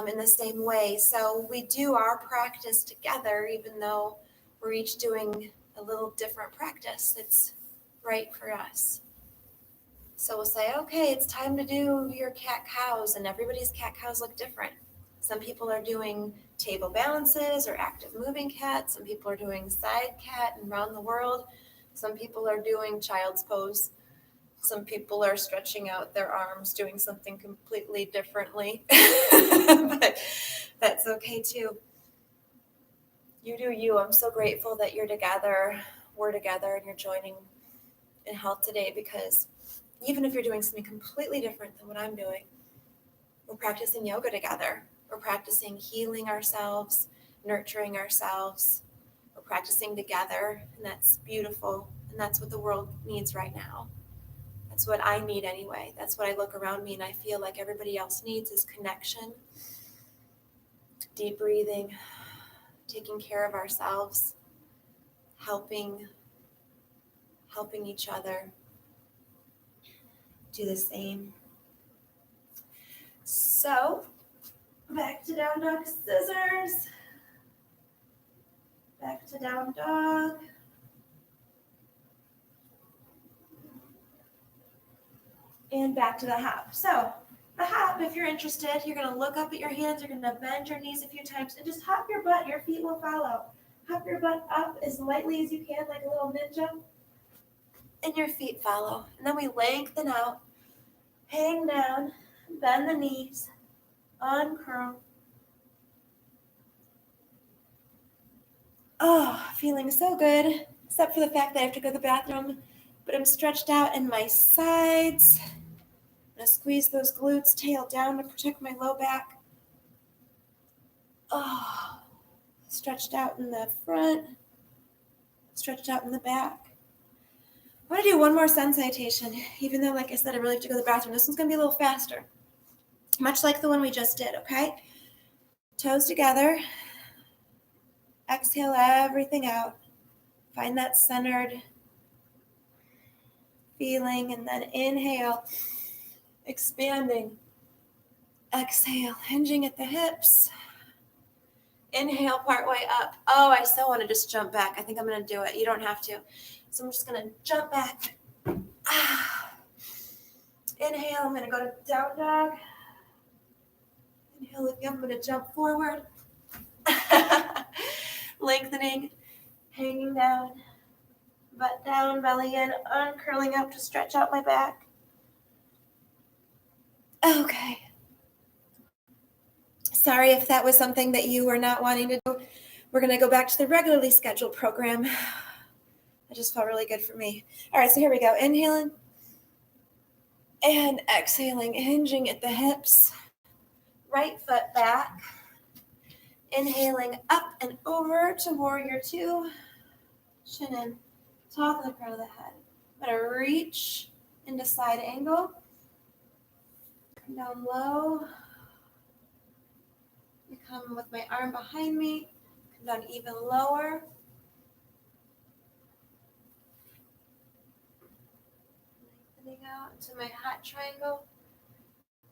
in the same way. So we do our practice together, even though we're each doing a little different practice. It's right for us. So we'll say, okay, it's time to do your cat cows, and everybody's cat cows look different. Some people are doing table balances or active moving cat. Some people are doing side cat and round the world. Some people are doing child's pose. Some people are stretching out their arms, doing something completely differently. But that's okay too. You do you. I'm so grateful that you're together. We're together and you're joining in health today, because even if you're doing something completely different than what I'm doing, we're practicing yoga together. We're practicing healing ourselves, nurturing ourselves. We're practicing together, and that's beautiful. And that's what the world needs right now. That's what I need anyway. That's what I look around me and I feel like everybody else needs, is connection, deep breathing, taking care of ourselves, helping each other do the same. So, back to down dog scissors. Back to down dog. And back to the hop. So, the hop, if you're interested, you're going to look up at your hands, you're going to bend your knees a few times, and just hop your butt, your feet will follow. Hop your butt up as lightly as you can, like a little ninja, and your feet follow. And then we lengthen out, hang down, bend the knees, uncurl. Oh, feeling so good, except for the fact that I have to go to the bathroom, but I'm stretched out in my sides. I'm going to squeeze those glutes, tail down to protect my low back. Oh, stretched out in the front, stretched out in the back. I want to do one more sun salutation, even though, like I said, I really have to go to the bathroom. This one's going to be a little faster, much like the one we just did, okay? Toes together. Exhale everything out. Find that centered feeling, and then inhale, expanding. Exhale, hinging at the hips. Inhale, part way up. Oh, I still want to just jump back. I think I'm going to do it. You don't have to. So I'm just going to jump back. Inhale, I'm going to go to down dog. Inhale again, I'm going to jump forward. Lengthening, hanging down, butt down, belly in, uncurling up to stretch out my back. Okay. Sorry if that was something that you were not wanting to do. We're going to go back to the regularly scheduled program. That just felt really good for me. All right, so here we go. Inhaling and exhaling, hinging at the hips. Right foot back. Inhaling up and over to warrior two. Chin in, top of the crown of the head. I'm going to reach into side angle. Come down low. Come with my arm behind me. Come down even lower. Lengthening out into my hot triangle.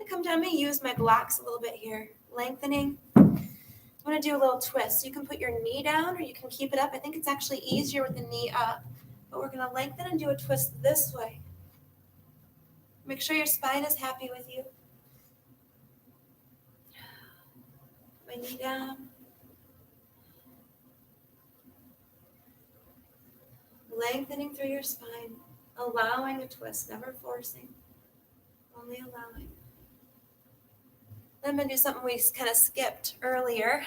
I come down, I'm going to use my blocks a little bit here. Lengthening. I'm going to do a little twist. You can put your knee down or you can keep it up. I think it's actually easier with the knee up. But we're going to lengthen and do a twist this way. Make sure your spine is happy with you. Put my knee down. Lengthening through your spine. Allowing a twist, never forcing. Only allowing. Then I'm going to do something we kind of skipped earlier.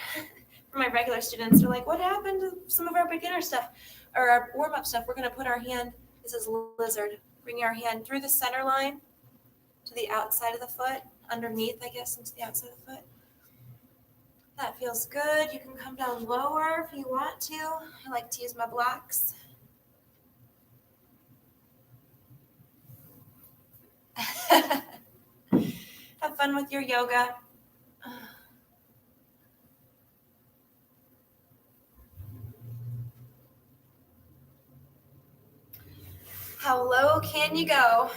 For my regular students, they're like, what happened to some of our beginner stuff or our warm-up stuff? We're going to put our hand, this is lizard, bring our hand through the center line to the outside of the foot, underneath, I guess, into the outside of the foot. That feels good. You can come down lower if you want to. I like to use my blocks. Have fun with your yoga. How low can you go?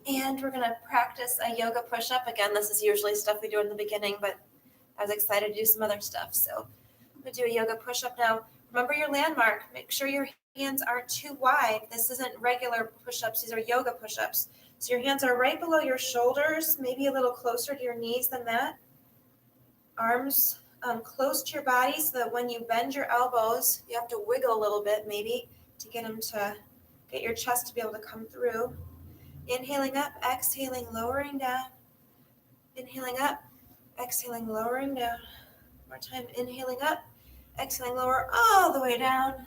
And we're gonna practice a yoga push-up. Again, this is usually stuff we do in the beginning, but I was excited to do some other stuff. So I'm gonna do a yoga push-up now. Remember your landmark. Make sure your hands aren't too wide. This isn't regular push-ups, these are yoga push-ups. So your hands are right below your shoulders, maybe a little closer to your knees than that. Arms close to your body so that when you bend your elbows, you have to wiggle a little bit maybe to get them to get your chest to be able to come through. Inhaling up, exhaling, lowering down. Inhaling up, exhaling, lowering down. One more time, inhaling up, exhaling, lower all the way down.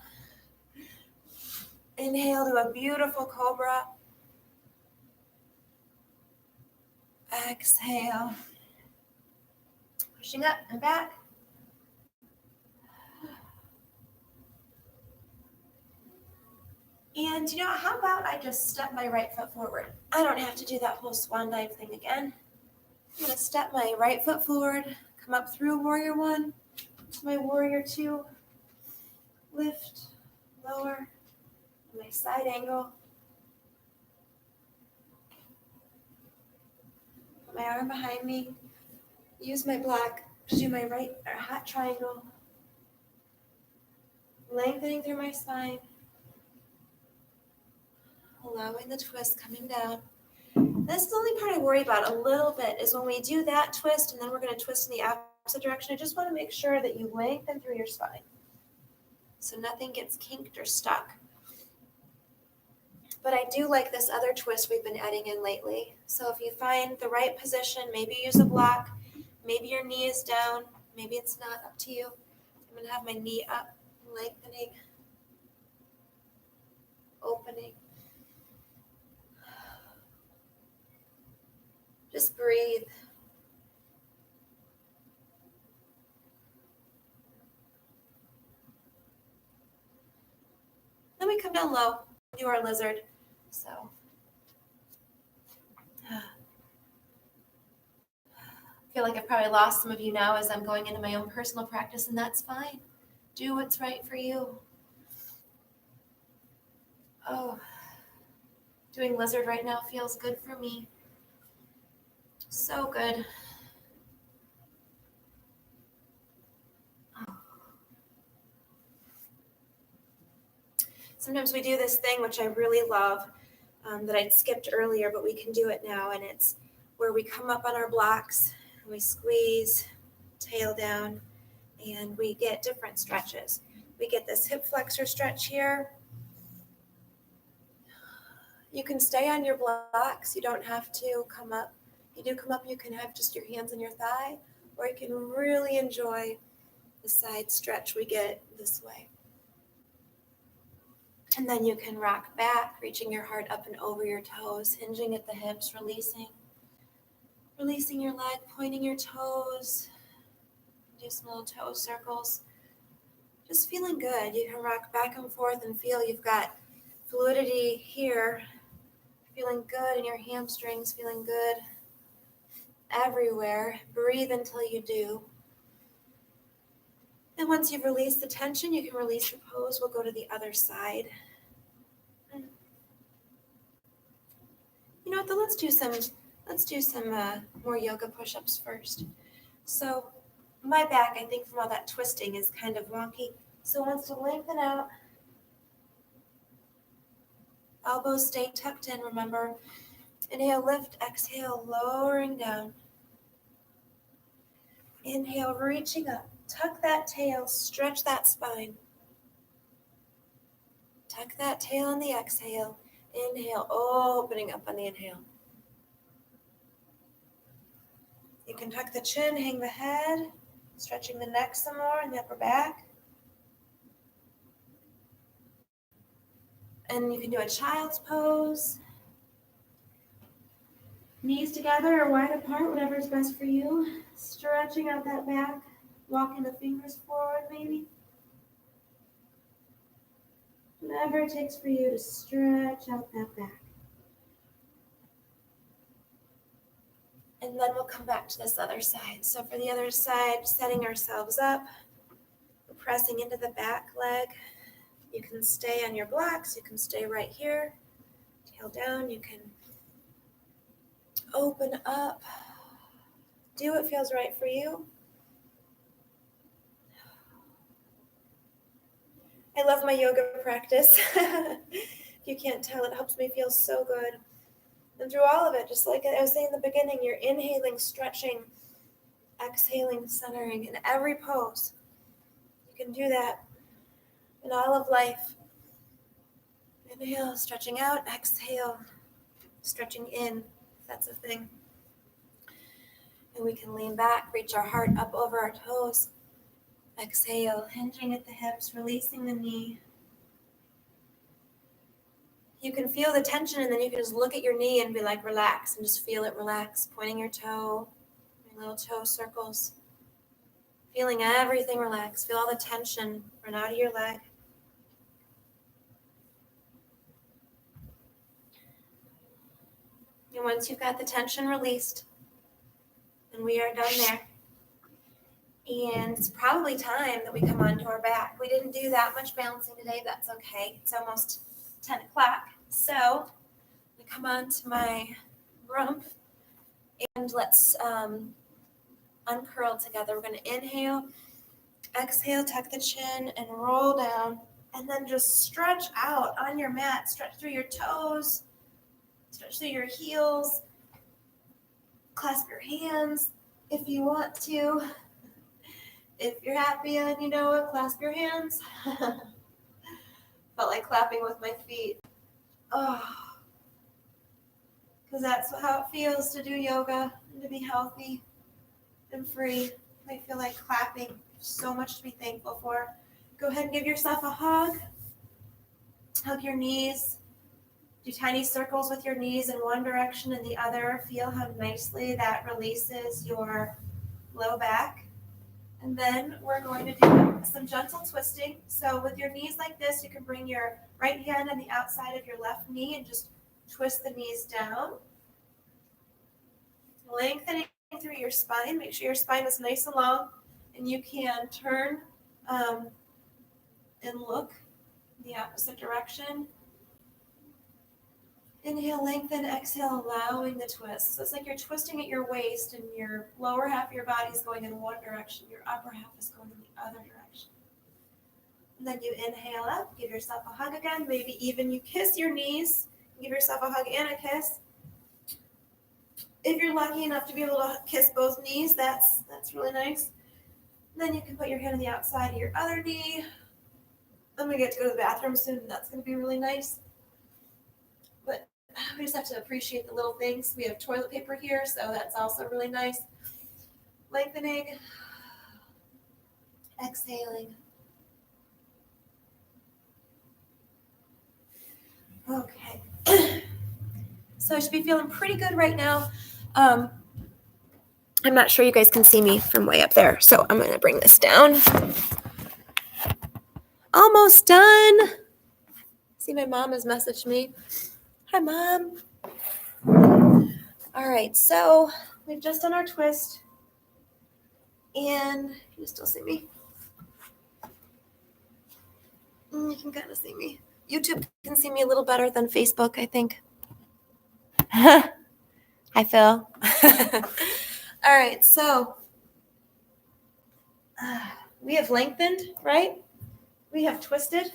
Inhale to a beautiful cobra. Exhale. Pushing up and back. And how about I just step my right foot forward? I don't have to do that whole swan dive thing again. I'm going to step my right foot forward, come up through warrior one to my warrior two, lift, lower, my side angle. Put my arm behind me, use my block to do my right or hot triangle, lengthening through my spine, allowing the twist coming down. This is the only part I worry about a little bit is when we do that twist and then we're going to twist in the opposite direction. I just want to make sure that you lengthen through your spine so nothing gets kinked or stuck. But I do like this other twist we've been adding in lately. So if you find the right position, maybe use a block, maybe your knee is down, maybe it's not, up to you. I'm going to have my knee up, lengthening, opening. Just breathe. Then we come down low, do our lizard. So I feel like I've probably lost some of you now as I'm going into my own personal practice, and that's fine. Do what's right for you. Oh, doing lizard right now feels good for me. So good. Sometimes we do this thing, which I really love, that I'd skipped earlier, but we can do it now, and it's where we come up on our blocks, and we squeeze, tail down, and we get different stretches. We get this hip flexor stretch here. You can stay on your blocks. You don't have to come up. If you do come up, you can have just your hands on your thigh, or you can really enjoy the side stretch we get this way. And then you can rock back, reaching your heart up and over your toes, hinging at the hips, releasing your leg, pointing your toes. Do some little toe circles. Just feeling good. You can rock back and forth and feel you've got fluidity here. Feeling good in your hamstrings, feeling good everywhere. Breathe until you do. And once you've released the tension, you can release the pose. We'll go to the other side. You know what, though, let's do some more yoga push-ups first. So my back, I think from all that twisting, is kind of wonky. So it wants to lengthen out. Elbows stay tucked in, remember. Inhale, lift, exhale, lowering down. Inhale, reaching up. Tuck that tail, stretch that spine. Tuck that tail on the exhale. Inhale, opening up on the inhale. You can tuck the chin, hang the head, stretching the neck some more in the upper back. And you can do a child's pose. Knees together or wide apart, whatever is best for you. Stretching out that back, walking the fingers forward maybe. Whatever it takes for you to stretch out that back. And then we'll come back to this other side. So for the other side, setting ourselves up, pressing into the back leg. You can stay on your blocks. You can stay right here. Tail down. You can open up. Do what feels right for you. I love my yoga practice. If you can't tell, it helps me feel so good. And through all of it, just like I was saying in the beginning, you're inhaling, stretching, exhaling, centering in every pose. You can do that in all of life. Inhale, stretching out, exhale, stretching in, if that's a thing. And we can lean back, reach our heart up over our toes. Exhale, hinging at the hips, releasing the knee. You can feel the tension, and then you can just look at your knee and be like, relax, and just feel it relax, pointing your toe, your little toe circles. Feeling everything relax. Feel all the tension run out of your leg. And once you've got the tension released, then we are done there. And it's probably time that we come onto our back. We didn't do that much balancing today. That's okay. It's almost 10 o'clock. So I come onto my rump and let's uncurl together. We're going to inhale, exhale, tuck the chin and roll down. And then just stretch out on your mat. Stretch through your toes. Stretch through your heels. Clasp your hands if you want to. If you're happy and you know it, clasp your hands. Felt like clapping with my feet. Oh, because that's how it feels to do yoga and to be healthy and free. I feel like clapping. So much to be thankful for. Go ahead and give yourself a hug. Hug your knees. Do tiny circles with your knees in one direction and the other. Feel how nicely that releases your low back. And then we're going to do some gentle twisting. So with your knees like this, you can bring your right hand on the outside of your left knee and just twist the knees down. Lengthening through your spine. Make sure your spine is nice and long. And you can turn and look in the opposite direction. Inhale, lengthen, exhale, allowing the twist. So it's like you're twisting at your waist and your lower half of your body is going in one direction. Your upper half is going in the other direction. And then you inhale up, give yourself a hug again. Maybe even you kiss your knees. Give yourself a hug and a kiss. If you're lucky enough to be able to kiss both knees, that's really nice. And then you can put your hand on the outside of your other knee. I'm going to get to go to the bathroom soon, and that's going to be really nice. But we just have to appreciate the little things. We have toilet paper here, so that's also really nice. Lengthening. Exhaling. Okay. So I should be feeling pretty good right now. I'm not sure you guys can see me from way up there, so I'm going to bring this down. Almost done. See, my mom has messaged me. Hi, Mom. All right, so we've just done our twist. And can you still see me? You can kind of see me. YouTube can see me a little better than Facebook, I think. Hi, Phil. All right, so we have lengthened, right? We have twisted.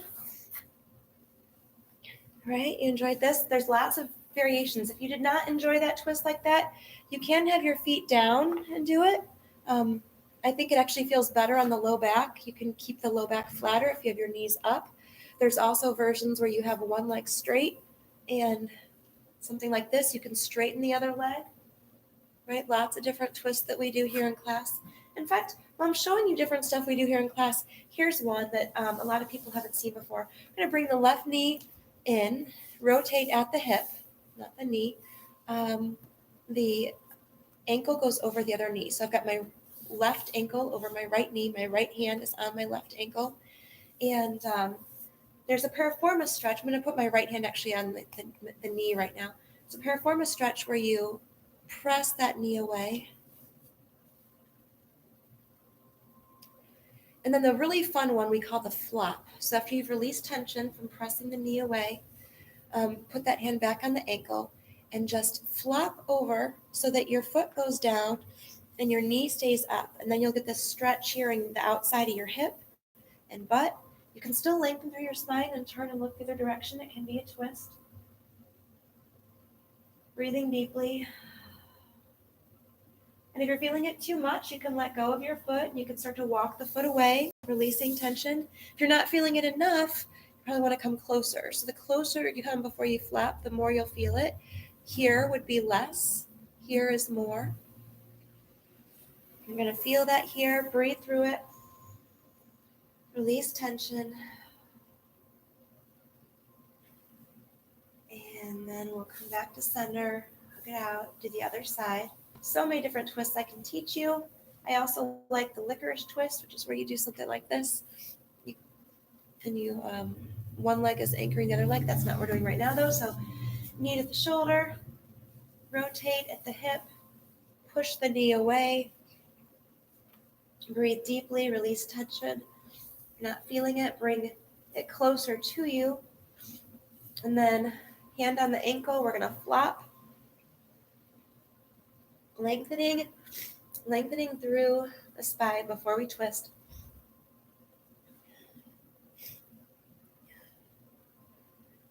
Right? You enjoyed this? There's lots of variations. If you did not enjoy that twist like that, you can have your feet down and do it. I think it actually feels better on the low back. You can keep the low back flatter if you have your knees up. There's also versions where you have one leg straight and something like this. You can straighten the other leg, right? Lots of different twists that we do here in class. In fact, I'm showing you different stuff we do here in class. Here's one that a lot of people haven't seen before. I'm going to bring the left knee in, rotate at the hip, not the knee. The ankle goes over the other knee. So I've got my left ankle over my right knee. My right hand is on my left ankle. And there's a piriformis stretch. I'm going to put my right hand actually on the knee right now. It's a piriformis stretch where you Press that knee away. And then the really fun one we call the flop. So after you've released tension from pressing the knee away, put that hand back on the ankle and just flop over so that your foot goes down and your knee stays up. And then you'll get this stretch here in the outside of your hip and butt. You can still lengthen through your spine and turn and look the other direction. It can be a twist. Breathing deeply. And if you're feeling it too much, you can let go of your foot and you can start to walk the foot away, releasing tension. If you're not feeling it enough, you probably want to come closer. So the closer you come before you flap, the more you'll feel it. Here would be less. Here is more. You're going to feel that here. Breathe through it. Release tension. And then we'll come back to center, hug it out, do the other side. So many different twists I can teach you. I also like the licorice twist, which is where you do something like this. One leg is anchoring the other leg. That's not what we're doing right now, though. So knee at the shoulder, rotate at the hip, push the knee away, breathe deeply, release tension. If you're not feeling it, bring it closer to you. And then hand on the ankle, we're going to flop. Lengthening through the spine before we twist.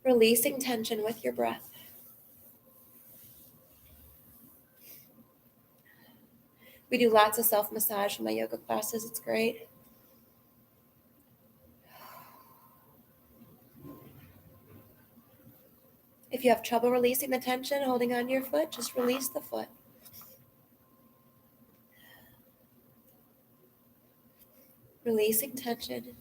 Releasing tension with your breath. We do lots of self-massage in my yoga classes. It's great. If you have trouble releasing the tension, holding on to your foot, just release the foot. Releasing tension.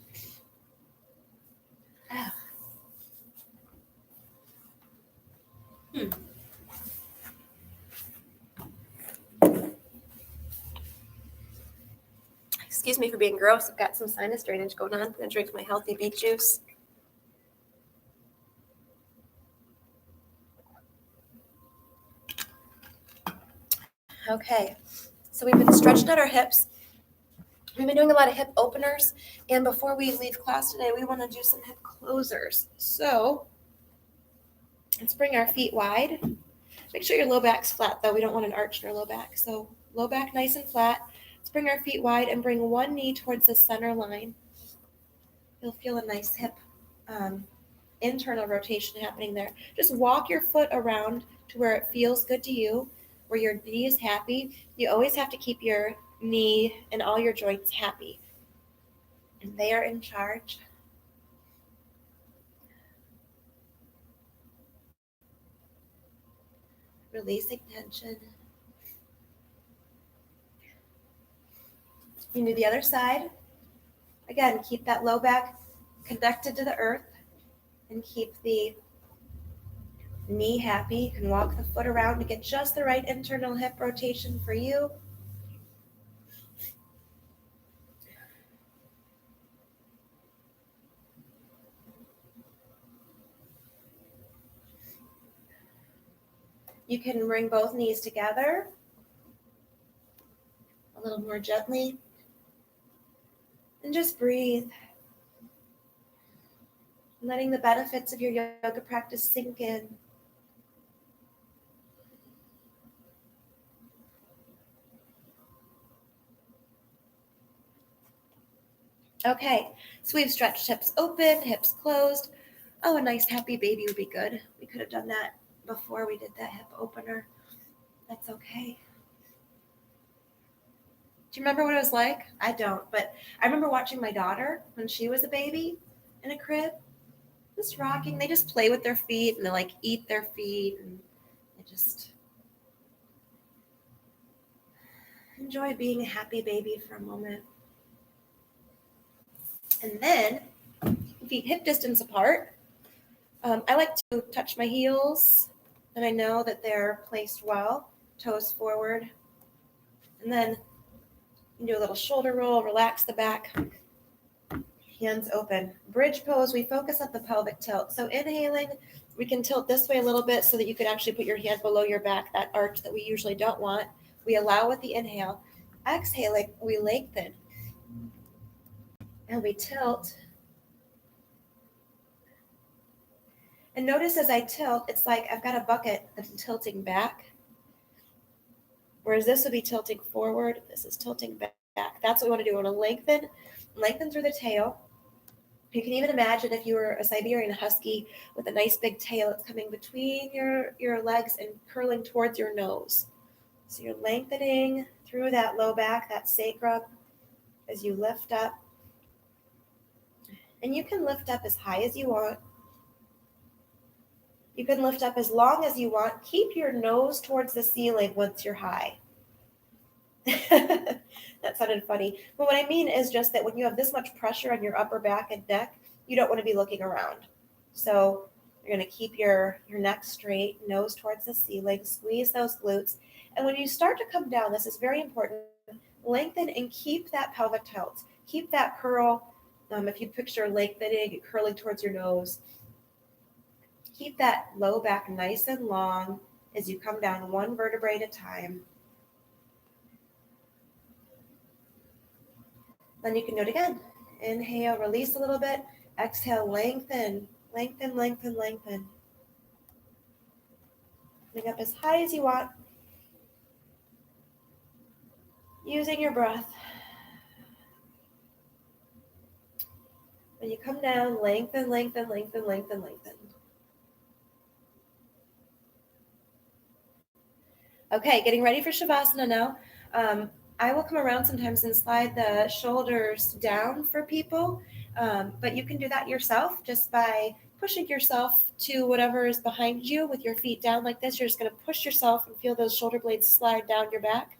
Excuse me for being gross. I've got some sinus drainage going on. I'm going to drink my healthy beet juice. Okay, so we've been stretching out our hips. We've been doing a lot of hip openers, and before we leave class today, we want to do some hip closers. So let's bring our feet wide. Make sure your low back's flat, though. We don't want an arch in our low back. So low back nice and flat. Let's bring our feet wide and bring one knee towards the center line. You'll feel a nice hip internal rotation happening there. Just walk your foot around to where it feels good to you, where your knee is happy. You always have to keep your knee and all your joints happy. And they are in charge. Releasing tension. You do the other side. Again, keep that low back connected to the earth and keep the knee happy. You can walk the foot around to get just the right internal hip rotation for you. You can bring both knees together a little more gently and just breathe. Letting the benefits of your yoga practice sink in. Okay, so we've stretched hips open, hips closed. Oh, a nice happy baby would be good. We could have done that before we did that hip opener. That's okay. Do you remember what it was like? I don't, but I remember watching my daughter when she was a baby in a crib, just rocking. They just play with their feet and they like eat their feet and they just enjoy being a happy baby for a moment. And then feet hip distance apart. I like to touch my heels and I know that they're placed well, toes forward. And then you do a little shoulder roll, relax the back, hands open. Bridge pose, we focus on the pelvic tilt. So inhaling, We can tilt this way a little bit so that you can actually put your hand below your back, that arch that we usually don't want. We allow with the inhale. Exhaling, we lengthen. And we tilt. And notice as I tilt, it's like I've got a bucket that's tilting back. Whereas this would be tilting forward. This is tilting back. That's what we want to do. We want to lengthen through the tail. You can even imagine if you were a Siberian Husky with a nice big tail, it's coming between your legs and curling towards your nose. So you're lengthening through that low back, that sacrum, as you lift up. And you can lift up as high as you want. You can lift up as long as you want. Keep your nose towards the ceiling once you're high. That sounded funny. But what I mean is just that when you have this much pressure on your upper back and neck, you don't want to be looking around. So you're going to keep your neck straight, nose towards the ceiling, squeeze those glutes. And when you start to come down, this is very important, lengthen and keep that pelvic tilt. Keep that curl. If you picture lengthening, curling towards your nose, keep that low back nice and long as you come down one vertebrae at a time. Then you can do it again. Inhale, release a little bit. Exhale, lengthen, lengthen, lengthen, lengthen. Coming up as high as you want. Using your breath. When you come down, lengthen, lengthen, lengthen, lengthen, lengthen. Okay, getting ready for Shavasana now. I will come around sometimes and slide the shoulders down for people, but you can do that yourself just by pushing yourself to whatever is behind you with your feet down like this. You're just going to push yourself and feel those shoulder blades slide down your back.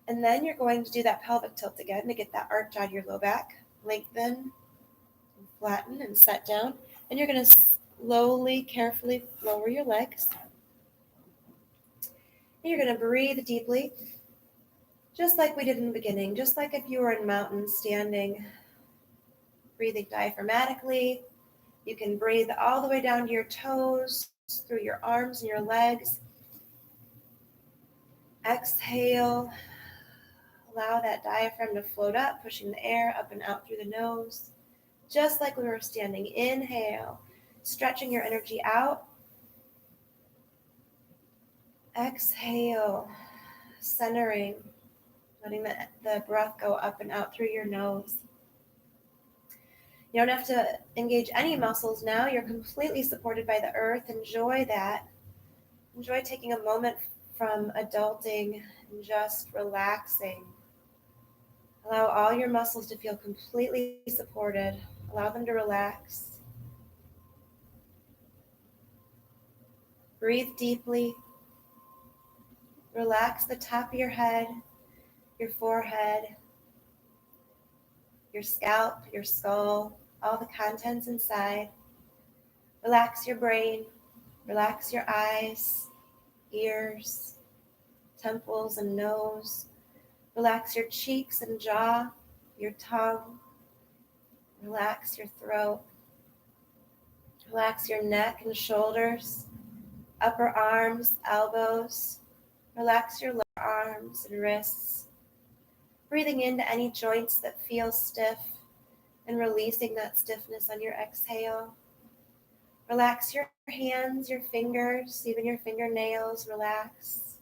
And then you're going to do that pelvic tilt again to get that arch on your low back. Lengthen, flatten, and set down. And you're going to slowly, carefully lower your legs. And you're going to breathe deeply, just like we did in the beginning, just like if you were in mountain standing, breathing diaphragmatically. You can breathe all the way down to your toes, through your arms and your legs. Exhale. Allow that diaphragm to float up, pushing the air up and out through the nose, just like we were standing. Inhale, stretching your energy out. Exhale, centering, letting the breath go up and out through your nose. You don't have to engage any muscles now. You're completely supported by the earth. Enjoy that. Enjoy taking a moment from adulting and just relaxing. Allow all your muscles to feel completely supported. Allow them to relax. Breathe deeply. Relax the top of your head, your forehead, your scalp, your skull, all the contents inside. Relax your brain. Relax your eyes, ears, temples, and nose. Relax your cheeks and jaw, your tongue. Relax your throat. Relax your neck and shoulders, upper arms, elbows. Relax your lower arms and wrists. Breathing into any joints that feel stiff and releasing that stiffness on your exhale. Relax your hands, your fingers, even your fingernails. Relax.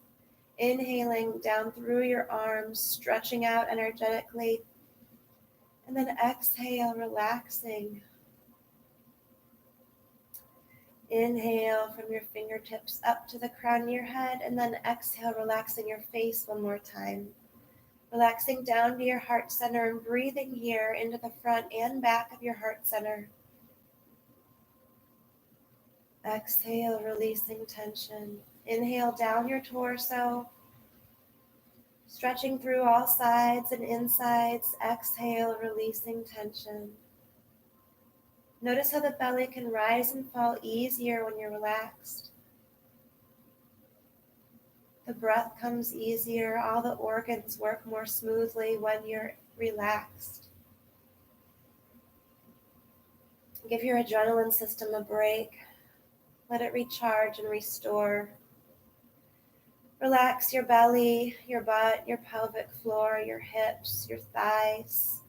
Inhaling down through your arms, stretching out energetically. And then exhale, relaxing. Inhale from your fingertips up to the crown of your head, and then exhale, relaxing your face one more time. Relaxing down to your heart center and breathing here into the front and back of your heart center. Exhale, releasing tension. Inhale down your torso, stretching through all sides and insides. Exhale, releasing tension. Notice how the belly can rise and fall easier when you're relaxed. The breath comes easier. All the organs work more smoothly when you're relaxed. Give your adrenaline system a break. Let it recharge and restore. Relax your belly, your butt, your pelvic floor, your hips, your thighs.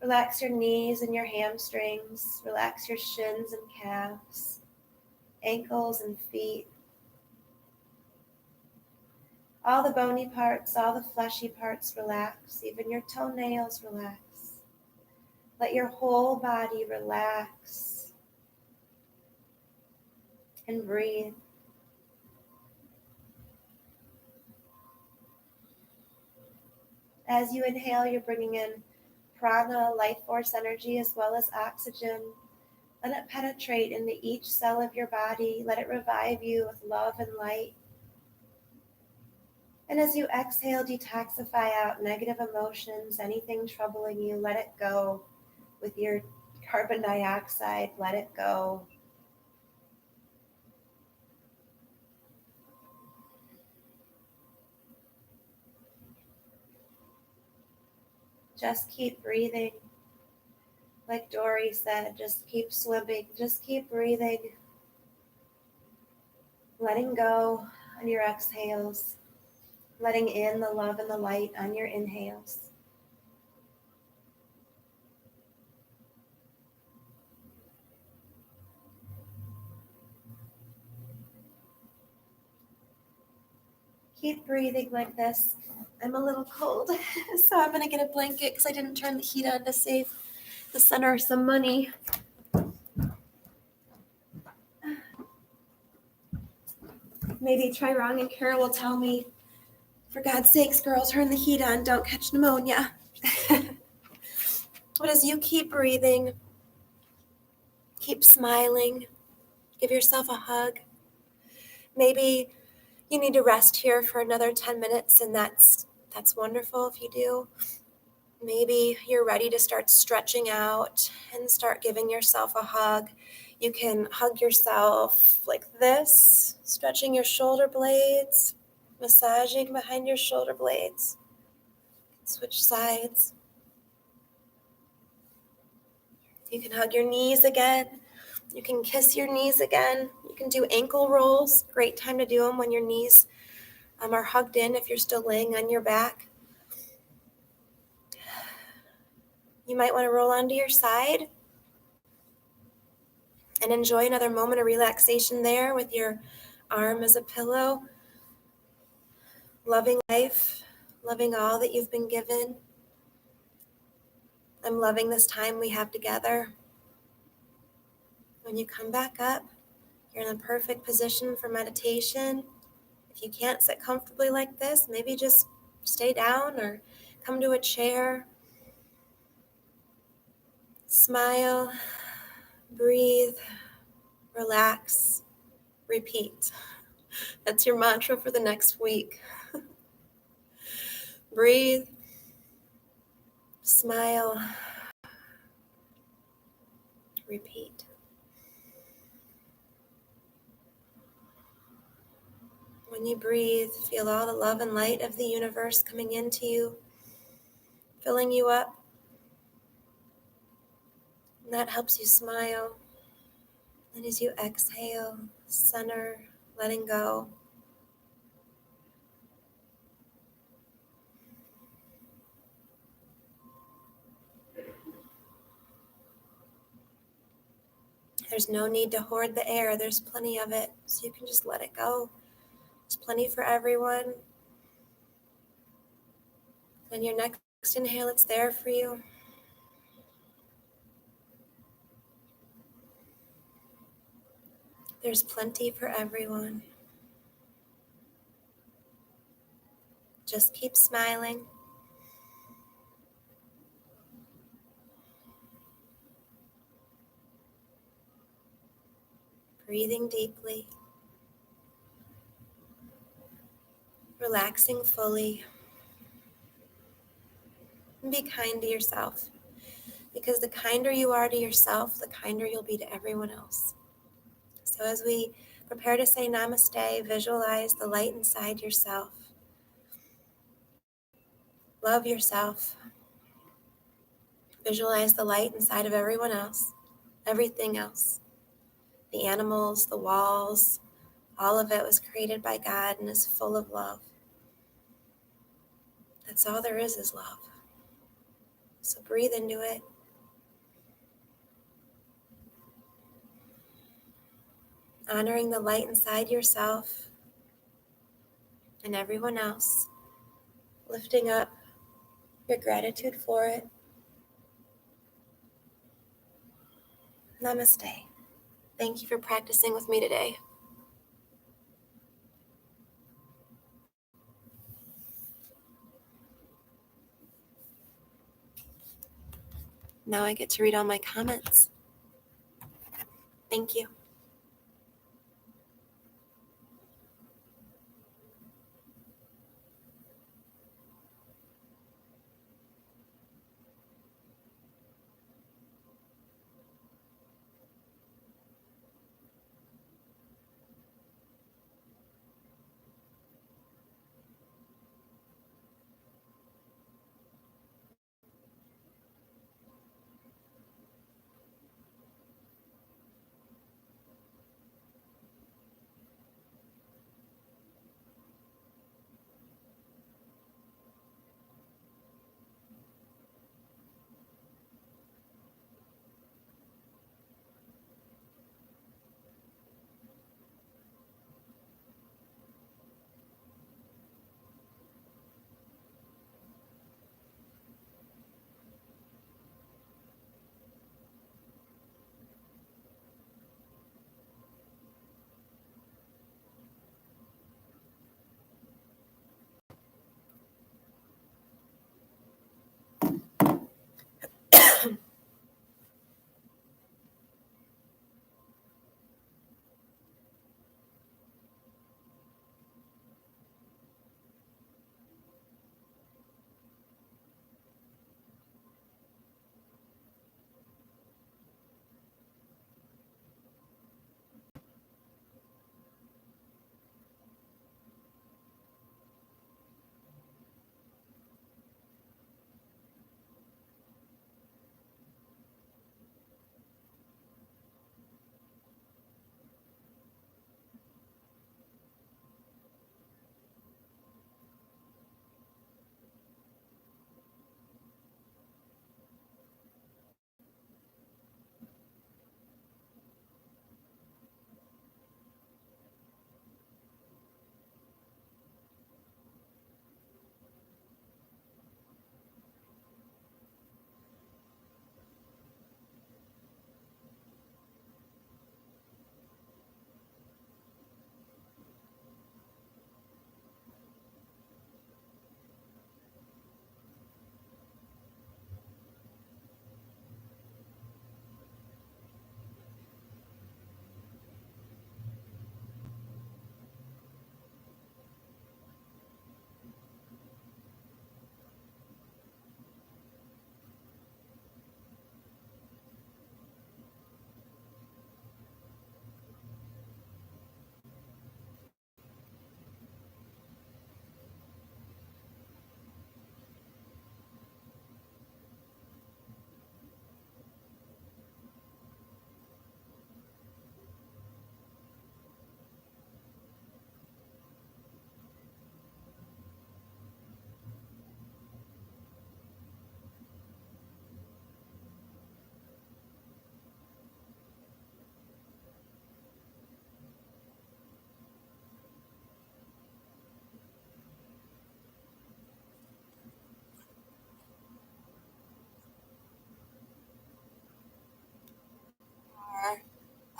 Relax your knees and your hamstrings. Relax your shins and calves, ankles and feet. All the bony parts, all the fleshy parts relax. Even your toenails relax. Let your whole body relax and breathe. As you inhale, you're bringing in prana, life force energy, as well as oxygen. Let it penetrate into each cell of your body. Let it revive you with love and light. And as you exhale, detoxify out negative emotions, anything troubling you, let it go. With your carbon dioxide, let it go. Just keep breathing. Like Dory said, just keep swimming, just keep breathing. Letting go on your exhales. Letting in the love and the light on your inhales. Keep breathing like this. I'm a little cold, so I'm going to get a blanket because I didn't turn the heat on to save the center some money. Maybe Tyrone and Kara will tell me, for God's sakes, girl, turn the heat on, don't catch pneumonia. But as you keep breathing, keep smiling, give yourself a hug. Maybe you need to rest here for another 10 minutes, and that's wonderful if you do. Maybe you're ready to start stretching out and start giving yourself a hug. You can hug yourself like this, stretching your shoulder blades, massaging behind your shoulder blades. Switch sides. You can hug your knees again. You can kiss your knees again. You can do ankle rolls. Great time to do them when your knees are hugged in if you're still laying on your back. You might want to roll onto your side and enjoy another moment of relaxation there with your arm as a pillow. Loving life, loving all that you've been given. I'm loving this time we have together. When you come back up, you're in the perfect position for meditation. If you can't sit comfortably like this, maybe just stay down or come to a chair. Smile, breathe, relax, repeat. That's your mantra for the next week. Breathe, smile, repeat. When you breathe, feel all the love and light of the universe coming into you, filling you up. And that helps you smile. And as you exhale, center, letting go. There's no need to hoard the air. There's plenty of it, so you can just let it go. There's plenty for everyone. And your next inhale, it's there for you. There's plenty for everyone. Just keep smiling. Breathing deeply. Relaxing fully. And be kind to yourself. Because the kinder you are to yourself, the kinder you'll be to everyone else. So as we prepare to say namaste, visualize the light inside yourself. Love yourself. Visualize the light inside of everyone else, everything else. The animals, the walls, all of it was created by God and is full of love. That's all there is love. So breathe into it. Honoring the light inside yourself and everyone else. Lifting up your gratitude for it. Namaste. Thank you for practicing with me today. Now I get to read all my comments. Thank you.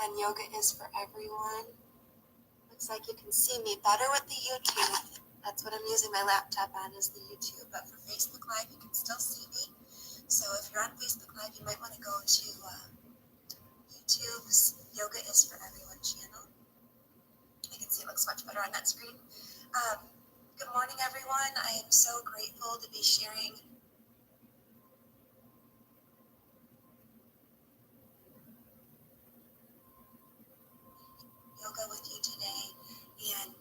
And yoga is for everyone. Looks like you can see me better with the YouTube. That's what I'm using my laptop on, is the YouTube. But for Facebook Live, you can still see me. So if you're on Facebook Live, you might want to go to YouTube's Yoga is for Everyone channel. I can see it looks much better on that screen. Good morning, everyone. I am so grateful to be sharing yoga with you today. And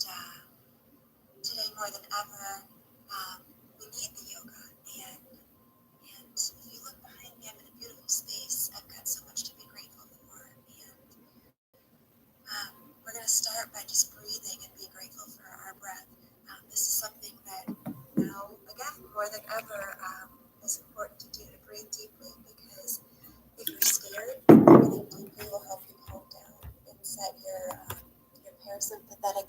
today more than ever, we need the yoga. And if you look behind me, I'm in a beautiful space. I've got so much to be grateful for. And that your parasympathetic